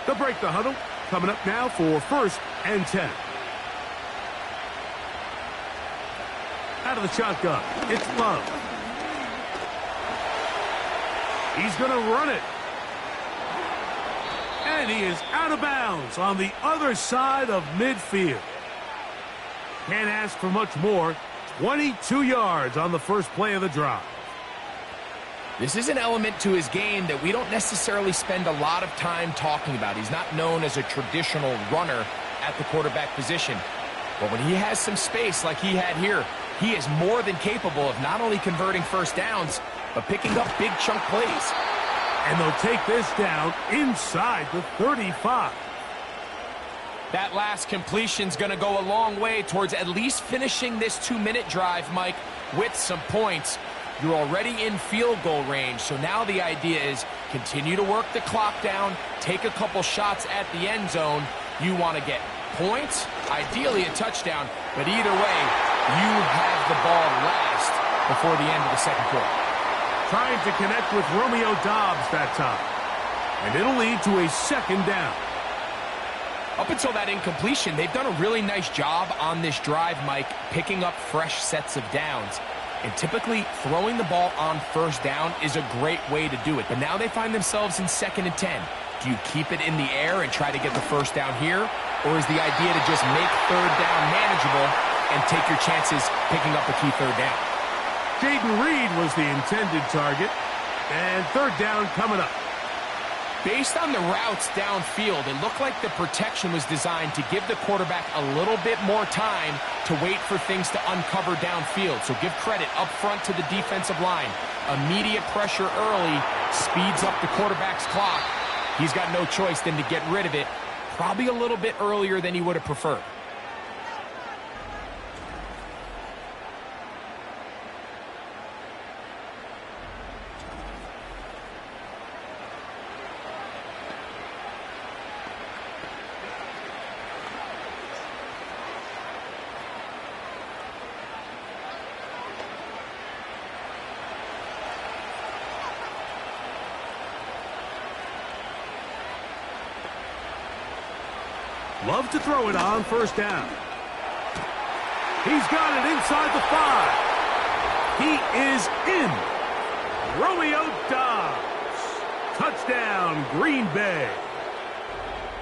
They'll break the huddle. Coming up now for 1st and 10. Out of the shotgun, it's Love. He's going to run it. And he is out of bounds on the other side of midfield. Can't ask for much more. 22 yards on the first play of the drive. This is an element to his game that we don't necessarily spend a lot of time talking about. He's not known as a traditional runner at the quarterback position. But when he has some space like he had here, he is more than capable of not only converting 1st downs, but picking up big chunk plays. And they'll take this down inside the 35. That last completion's going to go a long way towards at least finishing this 2-minute drive, Mike, with some points. You're already in field goal range, so now the idea is continue to work the clock down, take a couple shots at the end zone. You want to get points, ideally a touchdown, but either way, you have the ball last before the end of the 2nd quarter. Trying to connect with Romeo Doubs that time, and it'll lead to a 2nd down. Up until that incompletion, they've done a really nice job on this drive, Mike, picking up fresh sets of downs. And typically, throwing the ball on 1st down is a great way to do it. But now they find themselves in 2nd and 10. Do you keep it in the air and try to get the 1st down here? Or is the idea to just make 3rd down manageable and take your chances picking up a key 3rd down? Jaden Reed was the intended target. And 3rd down coming up. Based on the routes downfield, it looked like the protection was designed to give the quarterback a little bit more time to wait for things to uncover downfield. So give credit up front to the defensive line. Immediate pressure early speeds up the quarterback's clock. He's got no choice than to get rid of it, probably a little bit earlier than he would have preferred. Love to throw it on first down. He's got it inside the 5. He is in. Romeo Dobbs. Touchdown, Green Bay.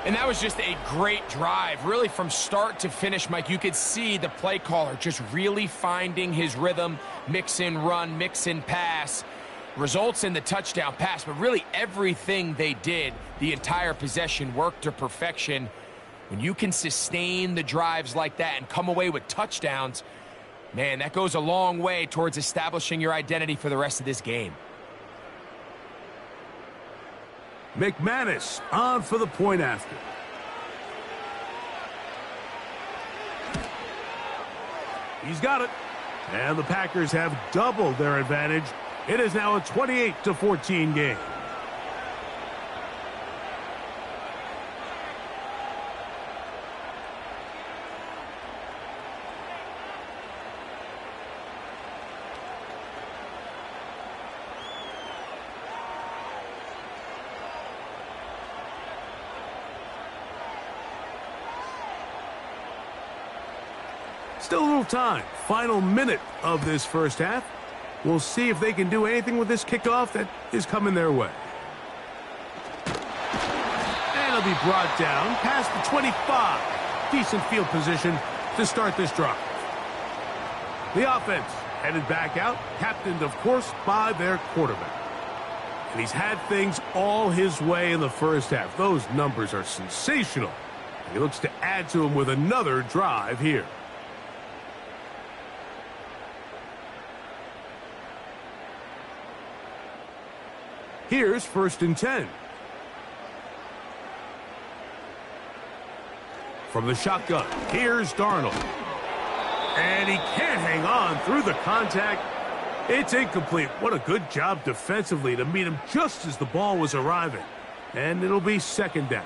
And that was just a great drive. Really, from start to finish, Mike, you could see the play caller just really finding his rhythm. Mix in run, mix in pass. Results in the touchdown pass. But really, everything they did, the entire possession, worked to perfection. When you can sustain the drives like that and come away with touchdowns, man, that goes a long way towards establishing your identity for the rest of this game. McManus on for the point after. He's got it. And the Packers have doubled their advantage. It is now a 28-14 game. Still a little time. Final minute of this first half. We'll see if they can do anything with this kickoff that is coming their way. And it'll be brought down past the 25. Decent field position to start this drive. The offense headed back out, captained, of course, by their quarterback. And he's had things all his way in the first half. Those numbers are sensational. He looks to add to them with another drive here. Here's 1st and 10. From the shotgun, here's Darnold. And he can't hang on through the contact. It's incomplete. What a good job defensively to meet him just as the ball was arriving. And it'll be 2nd down.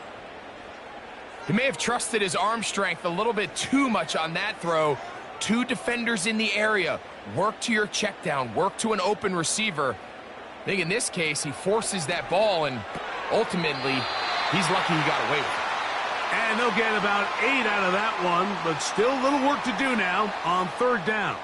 He may have trusted his arm strength a little bit too much on that throw. 2 defenders in the area. Work to your check down. Work to an open receiver. I think in this case, he forces that ball, and ultimately, he's lucky he got away with it. And they'll get about 8 out of that one, but still a little work to do now on 3rd down.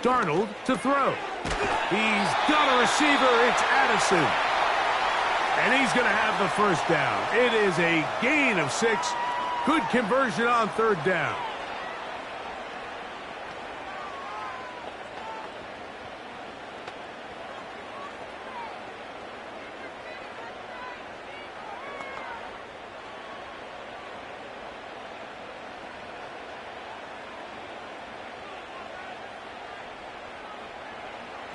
Darnold to throw. He's got a receiver. It's Addison. And he's going to have the 1st down. It is a gain of 6. Good conversion on 3rd down.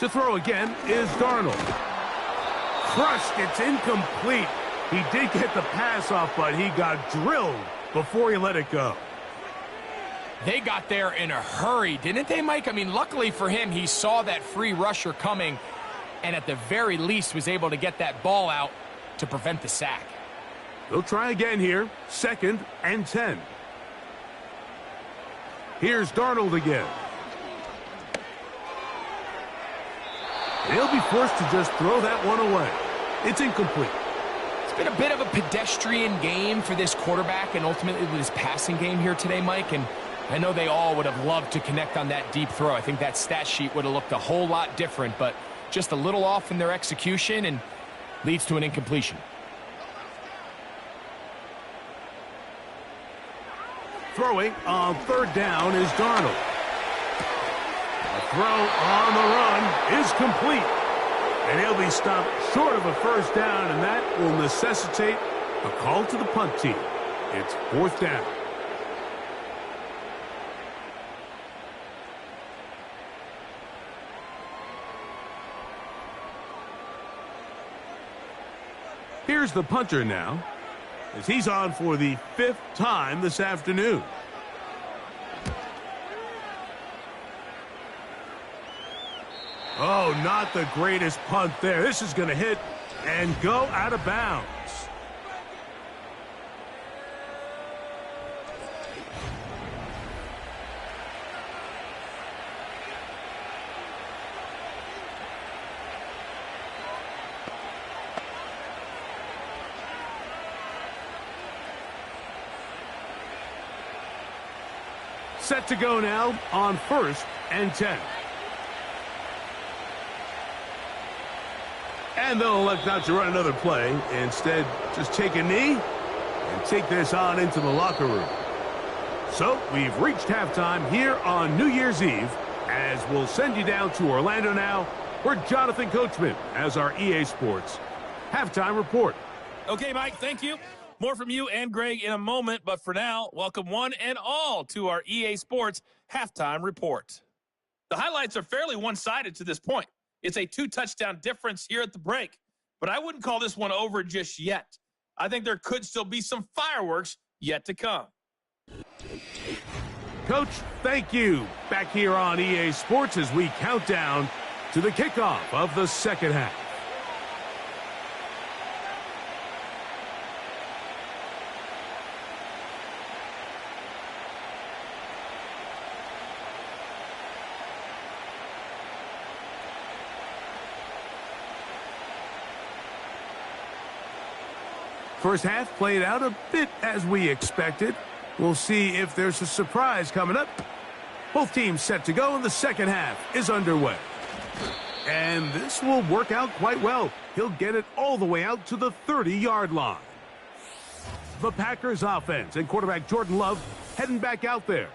To throw again is Darnold. Crushed. It's incomplete. He did get the pass off, but he got drilled before he let it go. They got there in a hurry, didn't they, Mike? I mean, luckily for him, he saw that free rusher coming and at the very least was able to get that ball out to prevent the sack. They'll try again here. 2nd and 10. Here's Darnold again. They'll be forced to just throw that one away. It's incomplete. It's been a bit of a pedestrian game for this quarterback and ultimately this passing game here today, Mike. And I know they all would have loved to connect on that deep throw. I think that stat sheet would have looked a whole lot different, but just a little off in their execution and leads to an incompletion. Throwing on 3rd down is Darnold. The throw on the run is complete. And he'll be stopped short of a 1st down, and that will necessitate a call to the punt team. It's 4th down. Here's the punter now, as he's on for the 5th time this afternoon. Oh, not the greatest punt there. This is going to hit and go out of bounds. Set to go now on 1st and 10. And they'll elect not to run another play. Instead, just take a knee and take this on into the locker room. So we've reached halftime here on New Year's Eve, as we'll send you down to Orlando now, where Jonathan Coachman has our EA Sports halftime report. Okay, Mike, thank you. More from you and Greg in a moment, but for now, welcome one and all to our EA Sports halftime report. The highlights are fairly one-sided to this point. It's a 2-touchdown difference here at the break, but I wouldn't call this one over just yet. I think there could still be some fireworks yet to come. Coach, thank you. Back here on EA Sports as we count down to the kickoff of the second half. First half played out a bit as we expected. We'll see if there's a surprise coming up. Both teams set to go, and the second half is underway. And this will work out quite well. He'll get it all the way out to the 30-yard line. The Packers offense and quarterback Jordan Love heading back out there.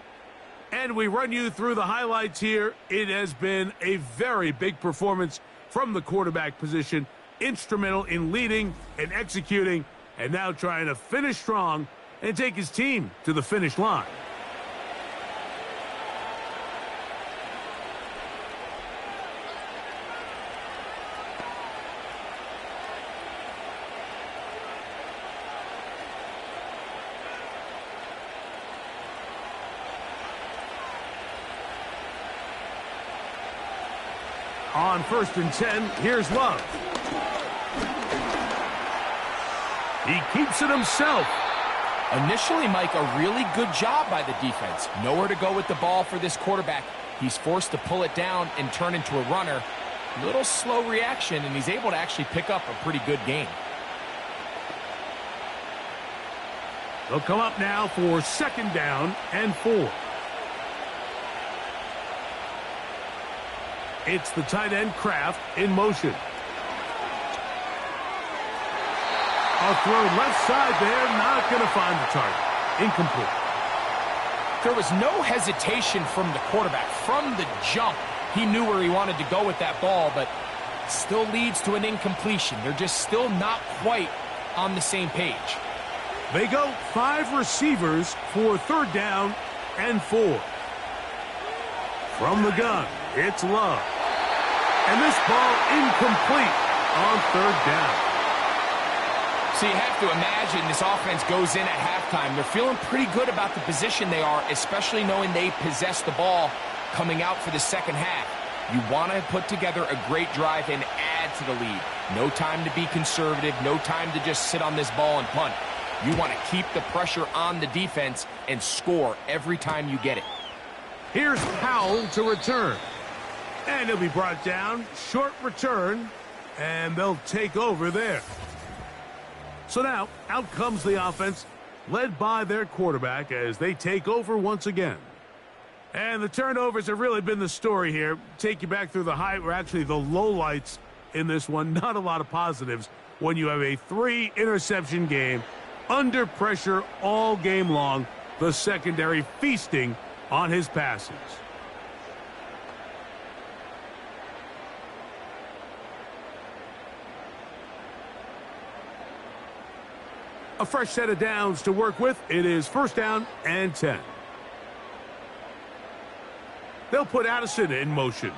And we run you through the highlights here. It has been a very big performance from the quarterback position. Instrumental in leading and executing, and now trying to finish strong and take his team to the finish line. On 1st and 10, here's Love. He keeps it himself. Initially, Mike, a really good job by the defense. Nowhere to go with the ball for this quarterback. He's forced to pull it down and turn into a runner. A little slow reaction, and he's able to actually pick up a pretty good game. They'll come up now for 2nd down and 4. It's the tight end Kraft in motion. A throw left side there, not going to find the target. Incomplete. There was no hesitation from the quarterback. From the jump, he knew where he wanted to go with that ball, but still leads to an incompletion. They're just still not quite on the same page. They go 5 receivers for 3rd down and 4. From the gun, it's Love. And this ball incomplete on 3rd down. So you have to imagine this offense goes in at halftime. They're feeling pretty good about the position they are, especially knowing they possess the ball coming out for the second half. You want to put together a great drive and add to the lead. No time to be conservative, no time to just sit on this ball and punt. You want to keep the pressure on the defense and score every time you get it. Here's Powell to return. And he'll be brought down. Short return. And they'll take over there. So now, out comes the offense, led by their quarterback as they take over once again. And the turnovers have really been the story here. Take you back through the or actually the lowlights in this one. Not a lot of positives when you have a 3-interception game, under pressure all game long, the secondary feasting on his passes. A fresh set of downs to work with. It is 1st down and 10. They'll put Addison in motion.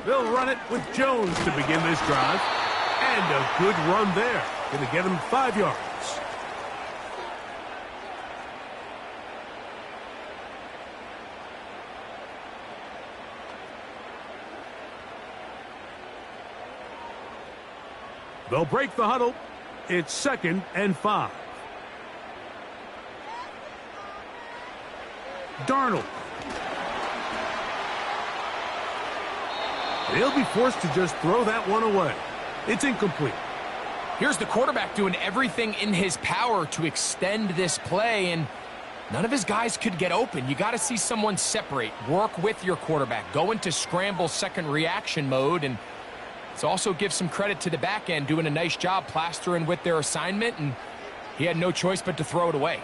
They'll run it with Jones to begin this drive. And a good run there. Going to get him 5 yards. They'll break the huddle. It's 2nd and 5. Darnold. They'll be forced to just throw that one away. It's incomplete. Here's the quarterback doing everything in his power to extend this play, and none of his guys could get open. You got to see someone separate, work with your quarterback, go into scramble second reaction mode, and let's also give some credit to the back end doing a nice job plastering with their assignment, and he had no choice but to throw it away.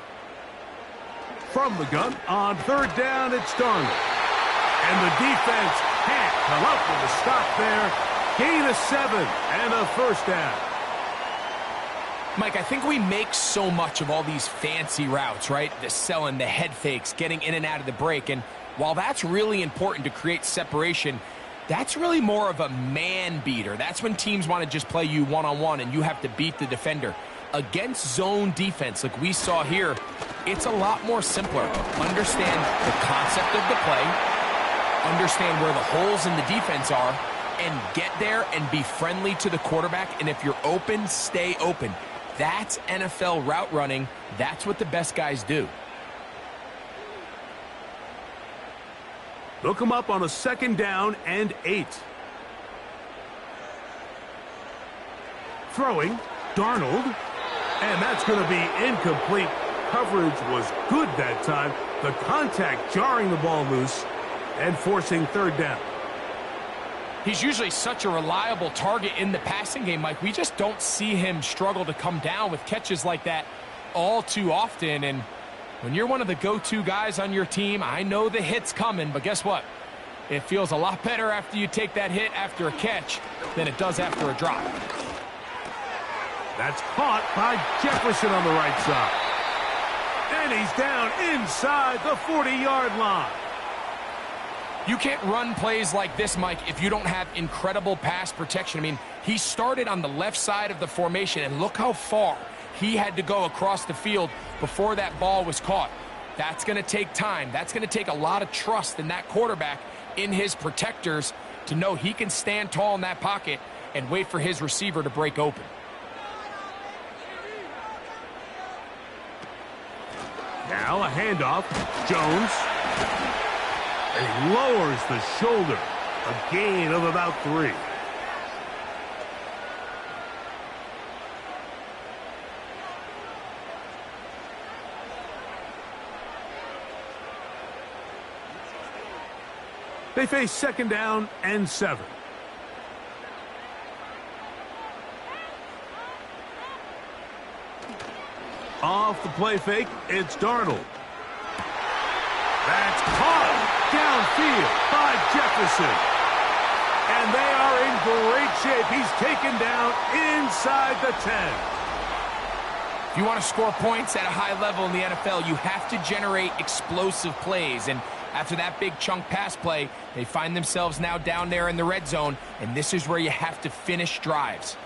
From the gun on 3rd down, it's Darnold. And the defense can't come up with a stop there. Gain of 7 and a 1st down. Mike, I think we make so much of all these fancy routes, right? The selling, the head fakes, getting in and out of the break. And while that's really important to create separation, that's really more of a man beater. That's when teams want to just play you one-on-one and you have to beat the defender. Against zone defense like we saw here, it's a lot more simpler. Understand the concept of the play, understand where the holes in the defense are, and get there and be friendly to the quarterback. And if you're open, stay open. That's NFL route running. That's what the best guys do. They'll come up on a 2nd down and 8. Throwing, Darnold. And that's going to be incomplete. Coverage was good that time. The contact jarring the ball loose and forcing 3rd down. He's usually such a reliable target in the passing game, Mike. We just don't see him struggle to come down with catches like that all too often. And when you're one of the go-to guys on your team, I know the hit's coming, but guess what? It feels a lot better after you take that hit after a catch than it does after a drop. That's caught by Jefferson on the right side. And he's down inside the 40-yard line. You can't run plays like this, Mike, if you don't have incredible pass protection. I mean, he started on the left side of the formation, and look how far he had to go across the field before that ball was caught. That's going to take time. That's going to take a lot of trust in that quarterback, in his protectors, to know he can stand tall in that pocket and wait for his receiver to break open. Now a handoff. Jones. And he lowers the shoulder. A gain of about 3. They face 2nd down and 7. Off the play fake, it's Darnold. That's caught downfield by Jefferson. And they are in great shape. He's taken down inside the 10. If you want to score points at a high level in the NFL, you have to generate explosive plays. And after that big chunk pass play, they find themselves now down there in the red zone, and this is where you have to finish drives.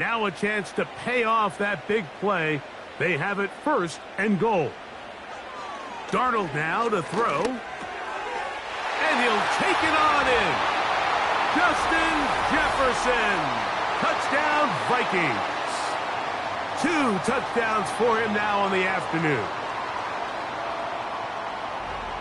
Now a chance to pay off that big play. They have it 1st and goal. Darnold now to throw. And he'll take it on in. Justin Jefferson. Touchdown, Vikings. 2 touchdowns for him now on the afternoon.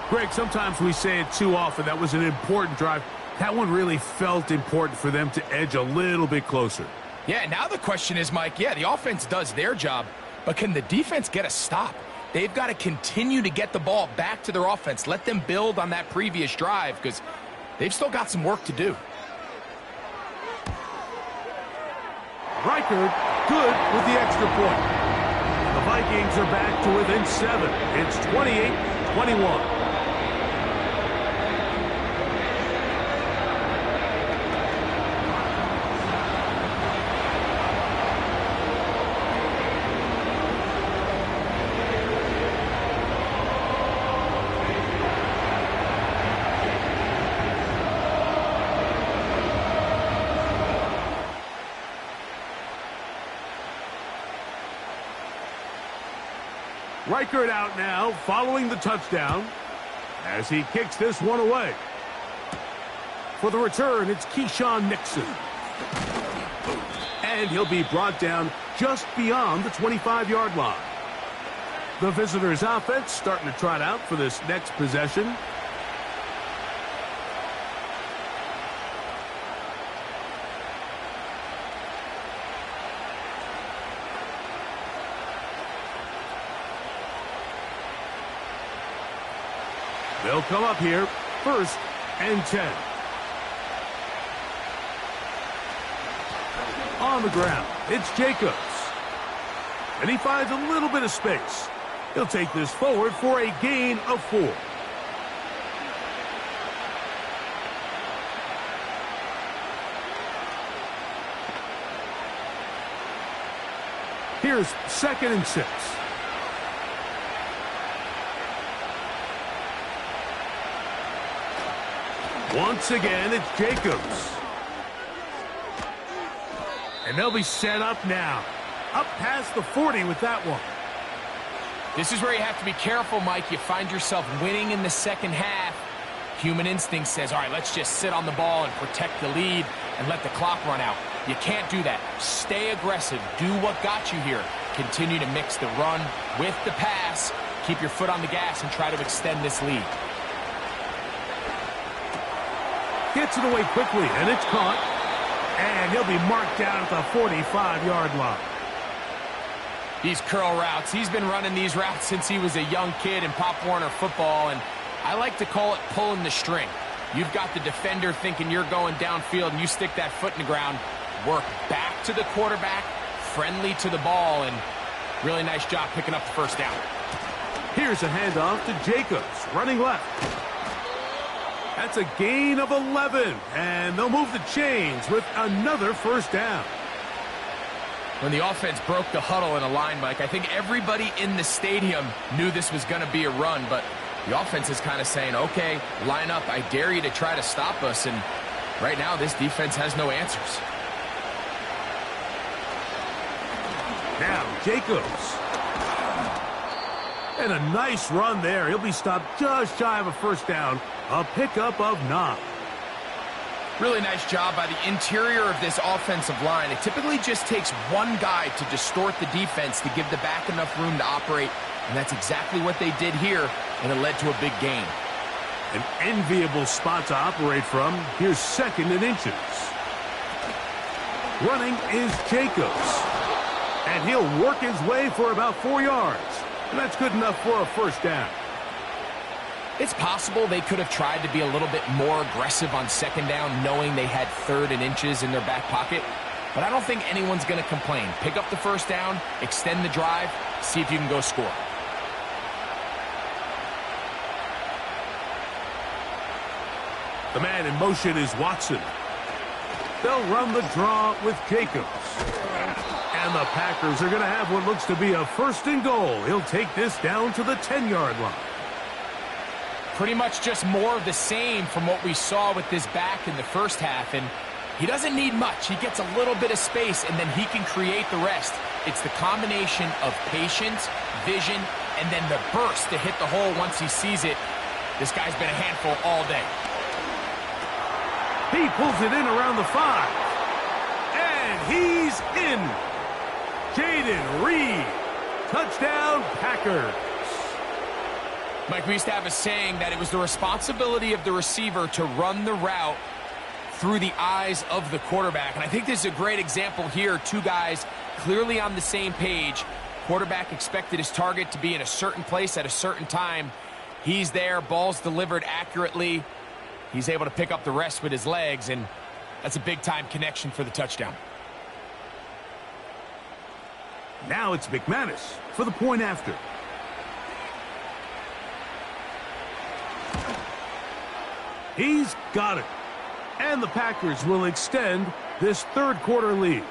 Greg, sometimes we say it too often. That was an important drive. That one really felt important for them to edge a little bit closer. Yeah, now the question is, Mike, yeah, the offense does their job, but can the defense get a stop? They've got to continue to get the ball back to their offense. Let them build on that previous drive because they've still got some work to do. Reichard, good with the extra point. The Vikings are back to within 7. It's 28-21. Reichard out now, following the touchdown, as he kicks this one away. For the return, it's Keyshawn Nixon. And he'll be brought down just beyond the 25-yard line. The visitors' offense starting to trot out for this next possession. They'll come up here, 1st and 10. On the ground, it's Jacobs. And he finds a little bit of space. He'll take this forward for a gain of 4. Here's 2nd and 6. Once again, it's Jacobs. And they'll be set up now. Up past the 40 with that one. This is where you have to be careful, Mike. You find yourself winning in the second half. Human instinct says, all right, let's just sit on the ball and protect the lead and let the clock run out. You can't do that. Stay aggressive. Do what got you here. Continue to mix the run with the pass. Keep your foot on the gas and try to extend this lead. Gets it away quickly, and it's caught. And he'll be marked down at the 45-yard line. These curl routes, he's been running these routes since he was a young kid in Pop Warner football, and I like to call it pulling the string. You've got the defender thinking you're going downfield, and you stick that foot in the ground, work back to the quarterback, friendly to the ball, and really nice job picking up the first down. Here's a handoff to Jacobs, running left. That's a gain of 11, and they'll move the chains with another first down. When the offense broke the huddle in a line, Mike, I think everybody in the stadium knew this was going to be a run, but the offense is kind of saying, okay, line up, I dare you to try to stop us, and right now this defense has no answers. Now Jacobs. And a nice run there. He'll be stopped just shy of a first down. A pickup of 9. Really nice job by the interior of this offensive line. It typically just takes one guy to distort the defense to give the back enough room to operate, and that's exactly what they did here, and it led to a big gain. An enviable spot to operate from. Here's 2nd and inches. Running is Jacobs. And he'll work his way for about 4 yards. And that's good enough for a first down. It's possible they could have tried to be a little bit more aggressive on 2nd down, knowing they had 3rd and inches in their back pocket. But I don't think anyone's going to complain. Pick up the first down, extend the drive, see if you can go score. The man in motion is Watson. They'll run the draw with Jacobs. And the Packers are going to have what looks to be a 1st and goal. He'll take this down to the 10-yard line. Pretty much just more of the same from what we saw with this back in the first half. And he doesn't need much. He gets a little bit of space, and then he can create the rest. It's the combination of patience, vision, and then the burst to hit the hole once he sees it. This guy's been a handful all day. He pulls it in around the 5. And he's in. Jaden Reed. Touchdown, Packers. Mike, we used to have a saying that it was the responsibility of the receiver to run the route through the eyes of the quarterback. And I think this is a great example here. 2 guys clearly on the same page. Quarterback expected his target to be in a certain place at a certain time. He's there. Ball's delivered accurately. He's able to pick up the rest with his legs, and that's a big-time connection for the touchdown. Now it's McManus for the point after. He's got it. And the Packers will extend this 3rd quarter lead.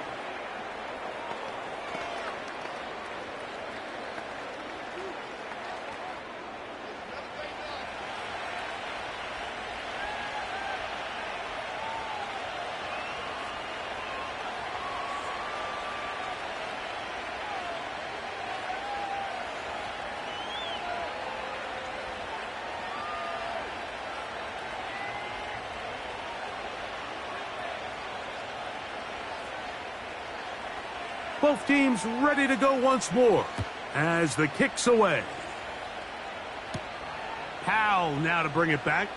Both teams ready to go once more as the kick's away. Powell now to bring it back.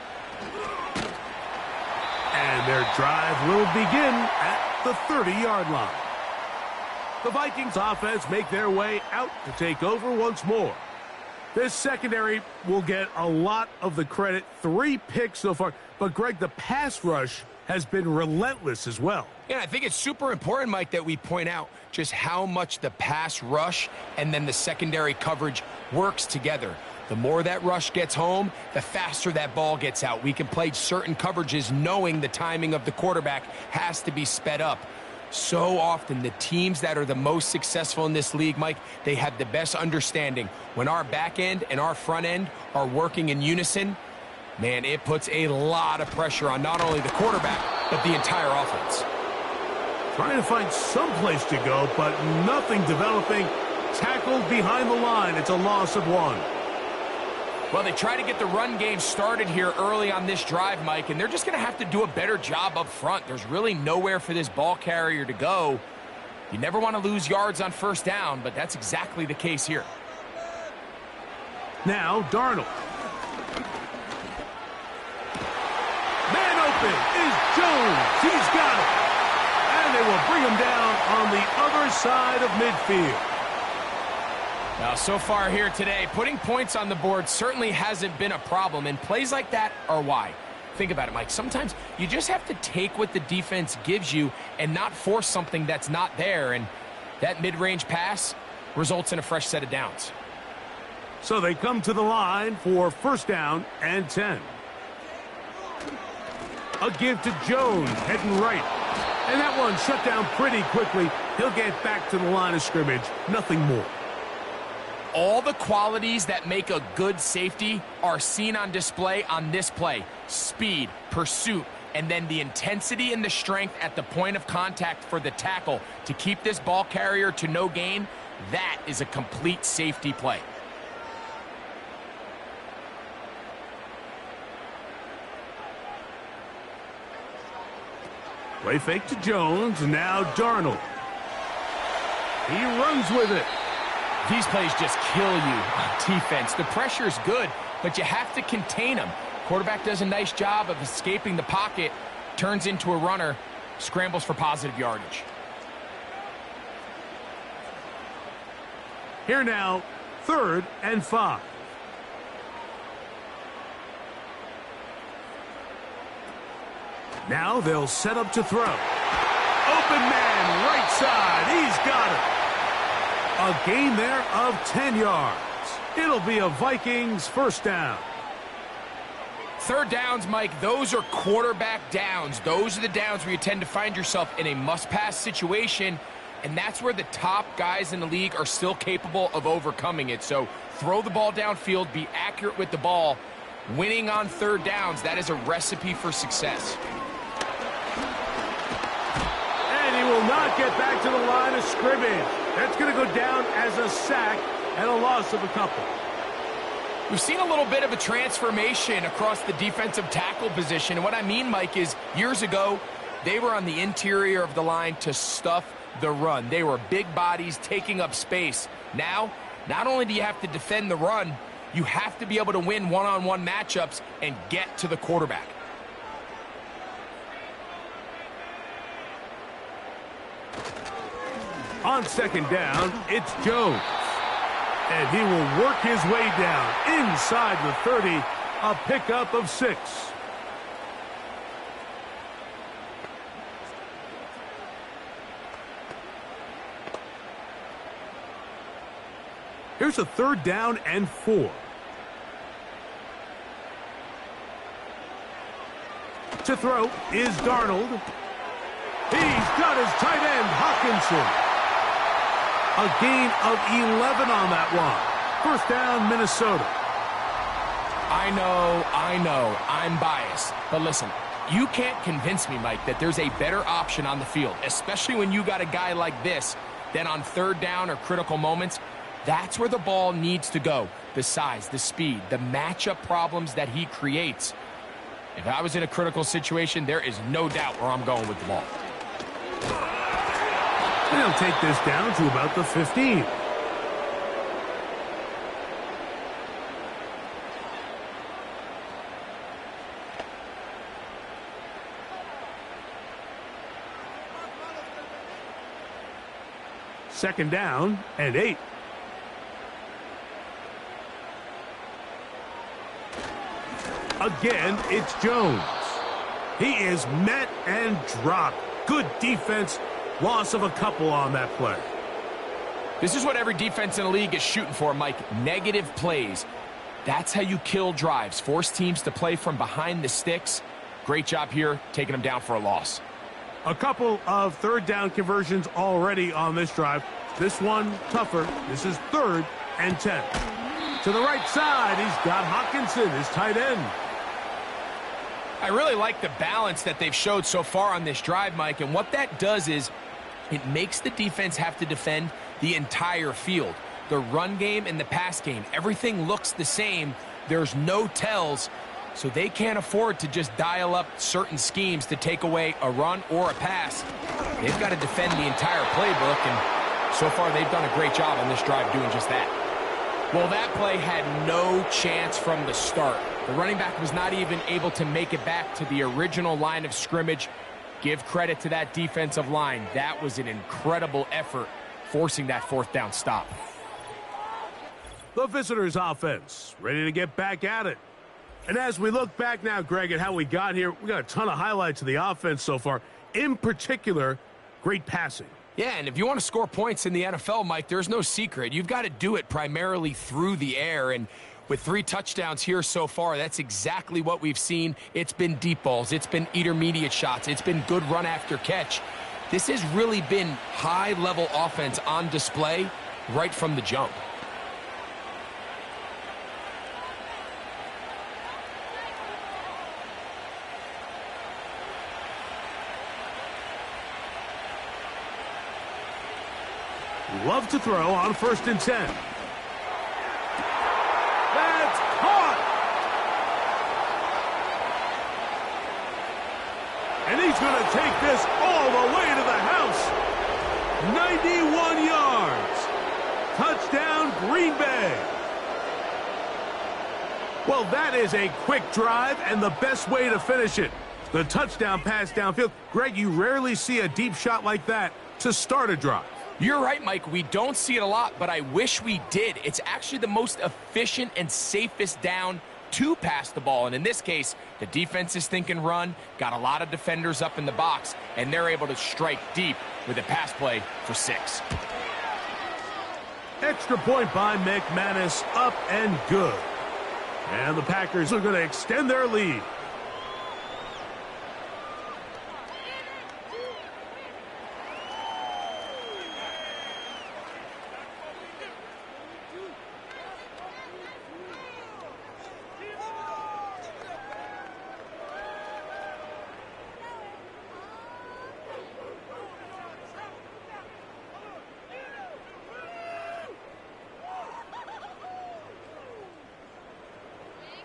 And their drive will begin at the 30-yard line. The Vikings offense make their way out to take over once more. This secondary will get a lot of the credit. 3 picks so far. But, Greg, the pass rush has been relentless as well. Yeah, I think it's super important, Mike, that we point out just how much the pass rush and then the secondary coverage works together. The more that rush gets home, the faster that ball gets out. We can play certain coverages knowing the timing of the quarterback has to be sped up. So often, the teams that are the most successful in this league, Mike, they have the best understanding. When our back end and our front end are working in unison, man, it puts a lot of pressure on not only the quarterback, but the entire offense. Trying to find some place to go, but nothing developing. Tackled behind the line. It's a loss of 1. Well, they try to get the run game started here early on this drive, Mike, and they're just going to have to do a better job up front. There's really nowhere for this ball carrier to go. You never want to lose yards on first down, but that's exactly the case here. Now, Darnold. Man open is Jones. He's got it. And they will bring him down on the other side of midfield. Now, so far here today, putting points on the board certainly hasn't been a problem, and plays like that are why. Think about it, Mike. Sometimes you just have to take what the defense gives you and not force something that's not there, and that mid-range pass results in a fresh set of downs. So they come to the line for first down and 10. A give to Jones, heading right. And that one shut down pretty quickly. He'll get back to the line of scrimmage. Nothing more. All the qualities that make a good safety are seen on display on this play. Speed, pursuit, and then the intensity and the strength at the point of contact for the tackle to keep this ball carrier to no gain. That is a complete safety play. Play fake to Jones, and now Darnold. He runs with it. These plays just kill you on defense. The pressure is good, but you have to contain them. Quarterback does a nice job of escaping the pocket, turns into a runner, scrambles for positive yardage. Here now, 3rd and 5. Now they'll set up to throw. Open man, right side. He's got it. A gain there of 10 yards. It'll be a Vikings first down. 3rd downs, Mike, those are quarterback downs. Those are the downs where you tend to find yourself in a must-pass situation, and that's where the top guys in the league are still capable of overcoming it. So throw the ball downfield, be accurate with the ball. Winning on 3rd downs, that is a recipe for success. And he will not get back to the line of scrimmage. That's going to go down as a sack and a loss of a couple. We've seen a little bit of a transformation across the defensive tackle position. And what I mean, Mike, is years ago, they were on the interior of the line to stuff the run. They were big bodies taking up space. Now, not only do you have to defend the run, you have to be able to win one-on-one matchups and get to the quarterback. On 2nd down, it's Jones. And he will work his way down inside the 30, a pickup of 6. Here's a 3rd down and 4. To throw is Darnold. He's got his tight end, Hawkinson. A gain of 11 on that one. First down, Minnesota. I know, I'm biased. But listen, you can't convince me, Mike, that there's a better option on the field, especially when you got a guy like this, than on 3rd down or critical moments. That's where the ball needs to go. The size, the speed, the matchup problems that he creates. If I was in a critical situation, there is no doubt where I'm going with the ball. And he'll take this down to about the 15. Second down and 8. Again, it's Jones. He is met and dropped. Good defense. Loss of a couple on that play. This is what every defense in the league is shooting for, Mike. Negative plays. That's how you kill drives. Force teams to play from behind the sticks. Great job here, taking them down for a loss. A couple of third down conversions already on this drive. This one tougher. This is 3rd and 10. To the right side, he's got Hawkinson, his tight end. I really like the balance that they've showed so far on this drive, Mike, and what that does is it makes the defense have to defend the entire field. The run game and the pass game, everything looks the same. There's no tells, so they can't afford to just dial up certain schemes to take away a run or a pass. They've got to defend the entire playbook, and so far they've done a great job on this drive doing just that. Well, that play had no chance from the start. The running back was not even able to make it back to the original line of scrimmage. Give credit to that defensive line. That was an incredible effort, forcing that 4th down stop. The visitors' offense ready to get back at it. And as we look back now, Greg, at how we got here, we got a ton of highlights of the offense so far. In particular, great passing. Yeah, and if you want to score points in the NFL, Mike, there's no secret. You've got to do it primarily through the air, and with 3 touchdowns here so far, that's exactly what we've seen. It's been deep balls. It's been intermediate shots. It's been good run after catch. This has really been high-level offense on display right from the jump. Love to throw on 1st and 10. That's caught! And he's going to take this all the way to the house. 91 yards. Touchdown, Green Bay. Well, that is a quick drive and the best way to finish it. The touchdown pass downfield. Greg, you rarely see a deep shot like that to start a drive. You're right, Mike. We don't see it a lot, but I wish we did. It's actually the most efficient and safest down to pass the ball. And in this case, the defense is thinking run, got a lot of defenders up in the box, and they're able to strike deep with a pass play for 6. Extra point by McManus, up and good. And the Packers are going to extend their lead.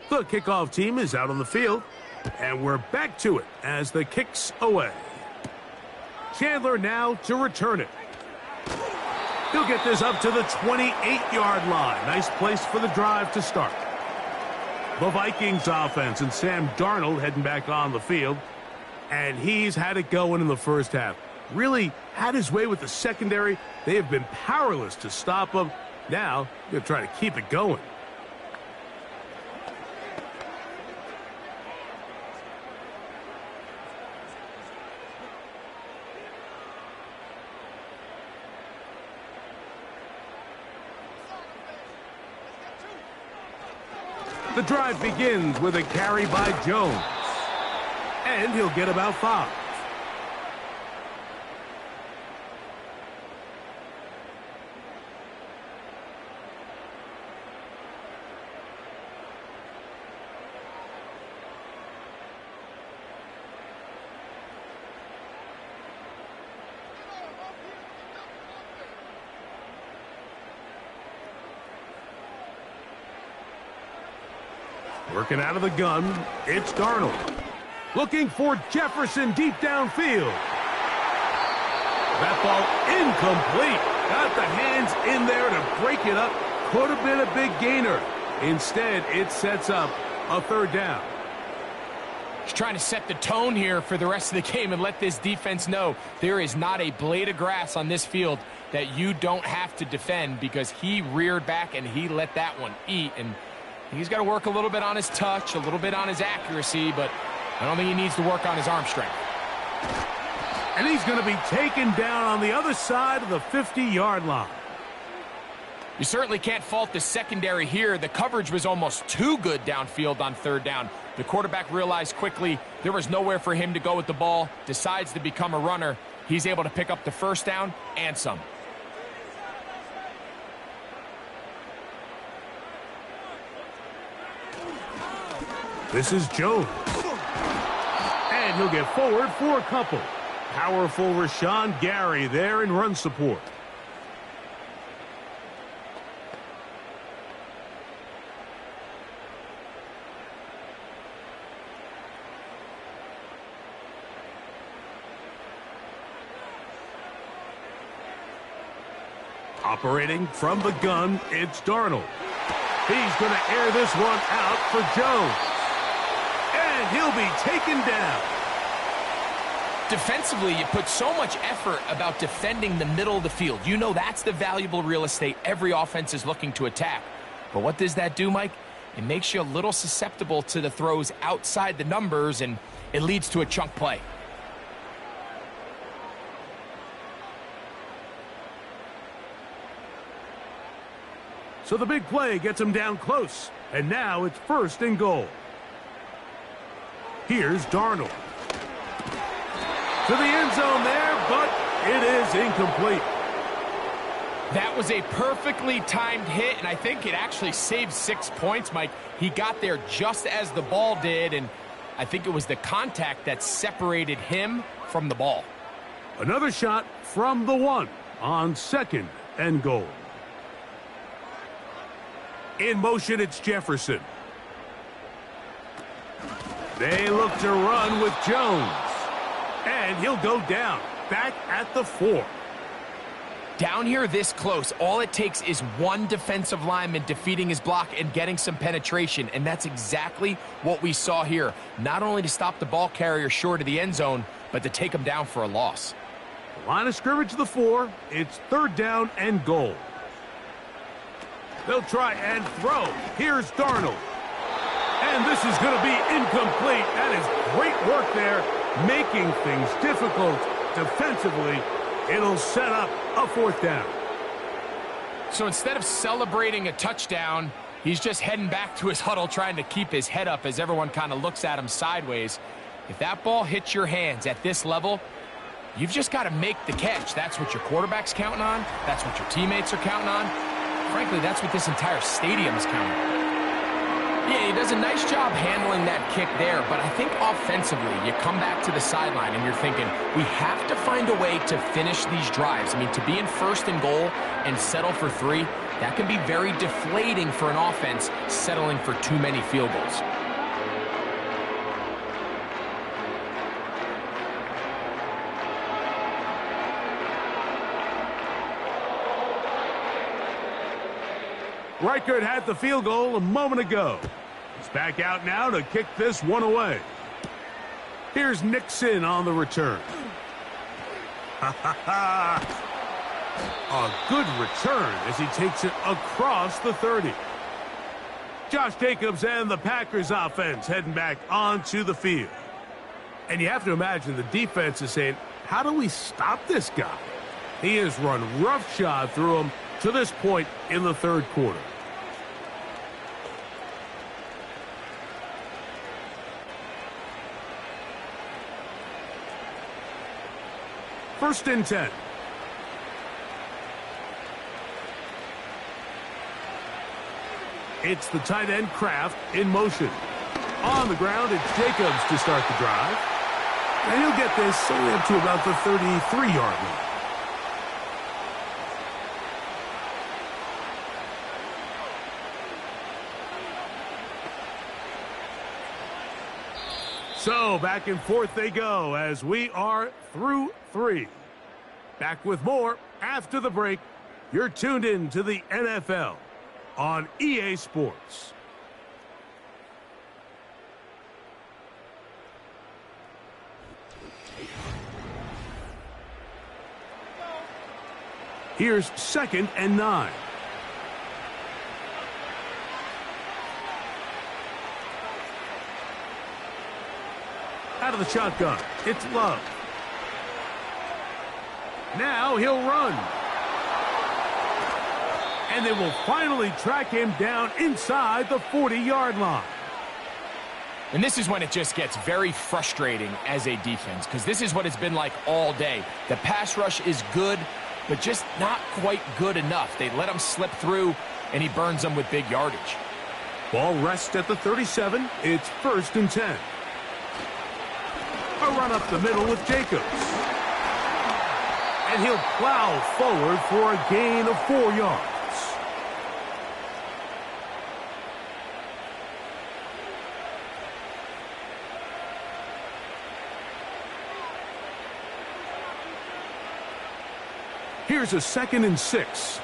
The kickoff team is out on the field, and we're back to it as the kick's away. Chandler now to return it. He'll get this up to the 28-yard line. Nice place for the drive to start. The Vikings offense and Sam Darnold heading back on the field, and he's had it going in the first half. Really had his way with the secondary. They have been powerless to stop him. Now, they're trying to keep it going. The drive begins with a carry by Jones. And he'll get about 5. Working out of the gun, it's Darnold. Looking for Jefferson deep downfield. That ball incomplete. Got the hands in there to break it up. Could have been a big gainer. Instead, it sets up a third down. He's trying to set the tone here for the rest of the game and let this defense know there is not a blade of grass on this field that you don't have to defend, because he reared back and he let that one eat. And he's got to work a little bit on his touch, a little bit on his accuracy, but I don't think he needs to work on his arm strength. And he's going to be taken down on the other side of the 50-yard line. You certainly can't fault the secondary here. The coverage was almost too good downfield on third down. The quarterback realized quickly there was nowhere for him to go with the ball, decides to become a runner. He's able to pick up the first down and some. This is Jones. And he'll get forward for a couple. Powerful Rashawn Gary there in run support. Operating from the gun, it's Darnold. He's going to air this one out for Jones. And he'll be taken down. Defensively, you put so much effort about defending the middle of the field. You know that's the valuable real estate every offense is looking to attack. But what does that do, Mike? It makes you a little susceptible to the throws outside the numbers, and it leads to a chunk play. So the big play gets him down close. And now it's 1st and goal. Here's Darnold. To the end zone there, but it is incomplete. That was a perfectly timed hit, and I think it actually saved 6 points, Mike. He got there just as the ball did, and I think it was the contact that separated him from the ball. Another shot from the 1 on 2nd and goal. In motion, it's Jefferson. They look to run with Jones. And he'll go down, back at the 4. Down here this close, all it takes is one defensive lineman defeating his block and getting some penetration, and that's exactly what we saw here. Not only to stop the ball carrier short of the end zone, but to take him down for a loss. Line of scrimmage to the 4. It's 3rd down and goal. They'll try and throw. Here's Darnold. And this is going to be incomplete. That is great work there, making things difficult defensively. It'll set up a 4th down. So instead of celebrating a touchdown, he's just heading back to his huddle trying to keep his head up as everyone kind of looks at him sideways. If that ball hits your hands at this level, you've just got to make the catch. That's what your quarterback's counting on. That's what your teammates are counting on. Frankly, that's what this entire stadium is counting on. Yeah, he does a nice job handling that kick there, but I think offensively, you come back to the sideline and you're thinking, we have to find a way to finish these drives. I mean, to be in 1st and goal and settle for 3, that can be very deflating for an offense settling for too many field goals. Reichert had the field goal a moment ago. He's back out now to kick this one away. Here's Nixon on the return. A good return as he takes it across the 30. Josh Jacobs and the Packers offense heading back onto the field. And you have to imagine the defense is saying, how do we stop this guy? He has run roughshod through him to this point in the 3rd quarter. First and 10. It's the tight end Kraft in motion. On the ground, it's Jacobs to start the drive. And he'll get this only up to about the 33-yard line. So back and forth they go as we are through 3. Back with more after the break. You're tuned in to the NFL on EA Sports. Here's 2nd and 9. Out of the shotgun, it's Love. Now he'll run. And they will finally track him down inside the 40-yard line. And this is when it just gets very frustrating as a defense, because this is what it's been like all day. The pass rush is good, but just not quite good enough. They let him slip through, and he burns them with big yardage. Ball rests at the 37. It's 1st and 10. A run up the middle with Jacobs. And he'll plow forward for a gain of 4 yards. Here's a 2nd and 6.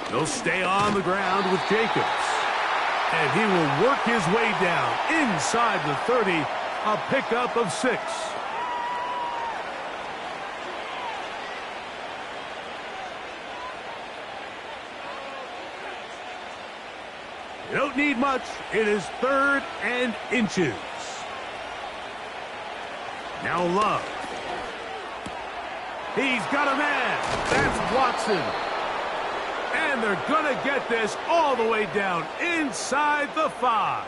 They'll stay on the ground with Jacobs. And he will work his way down inside the 30, a pickup of 6. You don't need much. It is 3rd and inches. Now Love. He's got a man. That's Watson. And they're going to get this all the way down inside the 5.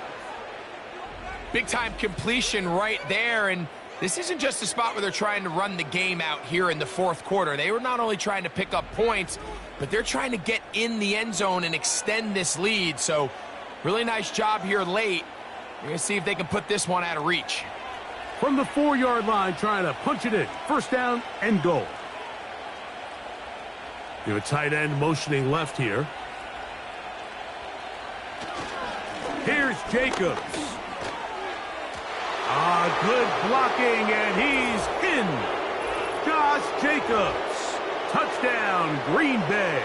Big-time completion right there, and this isn't just a spot where they're trying to run the game out here in the 4th quarter. They were not only trying to pick up points, but they're trying to get in the end zone and extend this lead. So really nice job here late. We're going to see if they can put this one out of reach. From the 4-yard line, trying to punch it in. 1st down and goal. You have a tight end motioning left here. Here's Jacobs. Good blocking, and he's in. Josh Jacobs. Touchdown, Green Bay.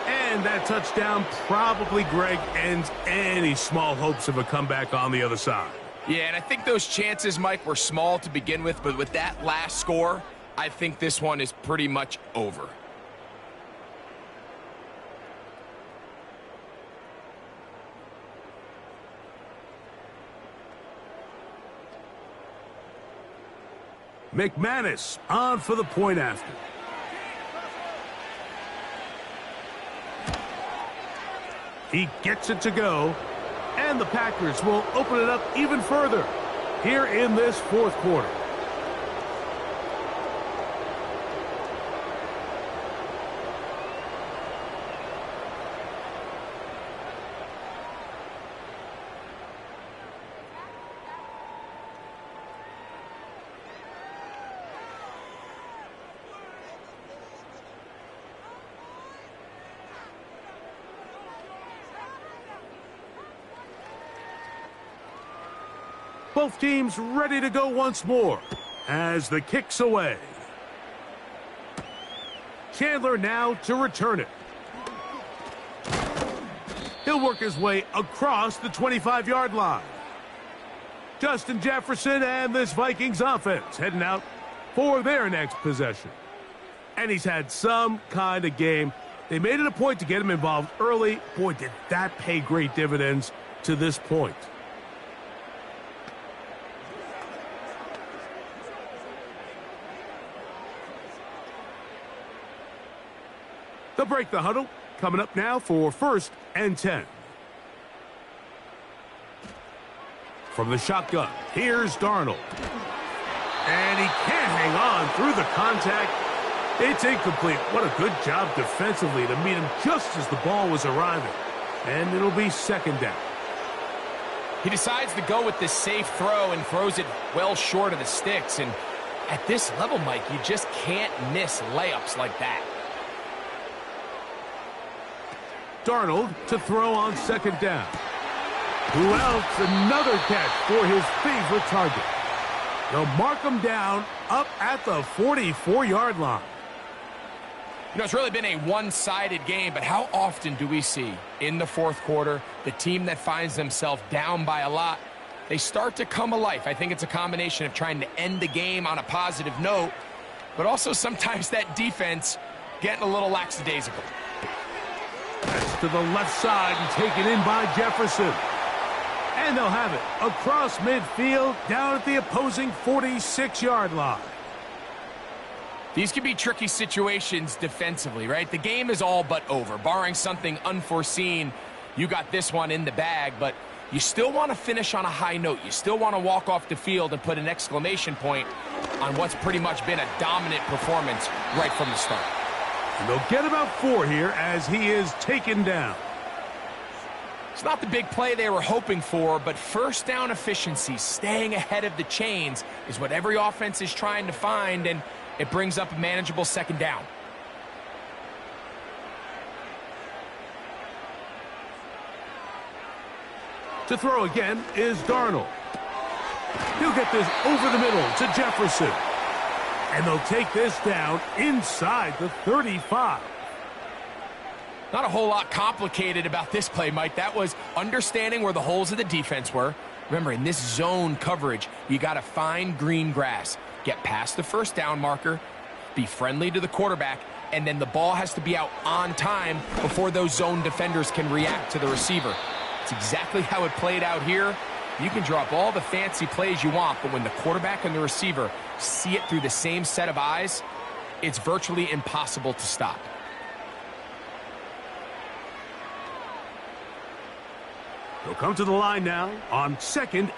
And that touchdown probably, Greg, ends any small hopes of a comeback on the other side. Yeah, and I think those chances, Mike, were small to begin with, but with that last score, I think this one is pretty much over. McManus on for the point after. He gets it to go, and the Packers will open it up even further here in this 4th quarter. Both teams ready to go once more as the kick's away. Chandler now to return it. He'll work his way across the 25-yard line. Justin Jefferson and this Vikings offense heading out for their next possession. And he's had some kind of game. They made it a point to get him involved early. Boy, did that pay great dividends to this point. They'll break the huddle. Coming up now for 1st and 10. From the shotgun, here's Darnold. And he can't hang on through the contact. It's incomplete. What a good job defensively to meet him just as the ball was arriving. And it'll be 2nd down. He decides to go with this safe throw and throws it well short of the sticks. And at this level, Mike, you just can't miss layups like that. Darnold to throw on 2nd down. Who else? Another catch for his favorite target. They'll mark him down up at the 44-yard line. You know, it's really been a one-sided game, but how often do we see in the fourth quarter the team that finds themselves down by a lot, they start to come alive? I think it's a combination of trying to end the game on a positive note, but also sometimes that defense getting a little lackadaisical. That's to the left side and taken in by Jefferson. And they'll have it across midfield down at the opposing 46-yard line. These can be tricky situations defensively, right? The game is all but over. Barring something unforeseen, you got this one in the bag, but you still want to finish on a high note. You still want to walk off the field and put an exclamation point on what's pretty much been a dominant performance right from the start. And they'll get about 4 here as he is taken down. It's not the big play they were hoping for, but first down efficiency, staying ahead of the chains, is what every offense is trying to find, and it brings up a manageable second down. To throw again is Darnold. He'll get this over the middle to Jefferson. And they'll take this down inside the 35. Not a whole lot complicated about this play, Mike. That was understanding where the holes of the defense were. Remember, in this zone coverage, you got to find green grass. Get past the first down marker, be friendly to the quarterback, and then the ball has to be out on time before those zone defenders can react to the receiver. It's exactly how it played out here. You can drop all the fancy plays you want, but when the quarterback and the receiver see it through the same set of eyes, it's virtually impossible to stop. They'll come to the line now on 2nd and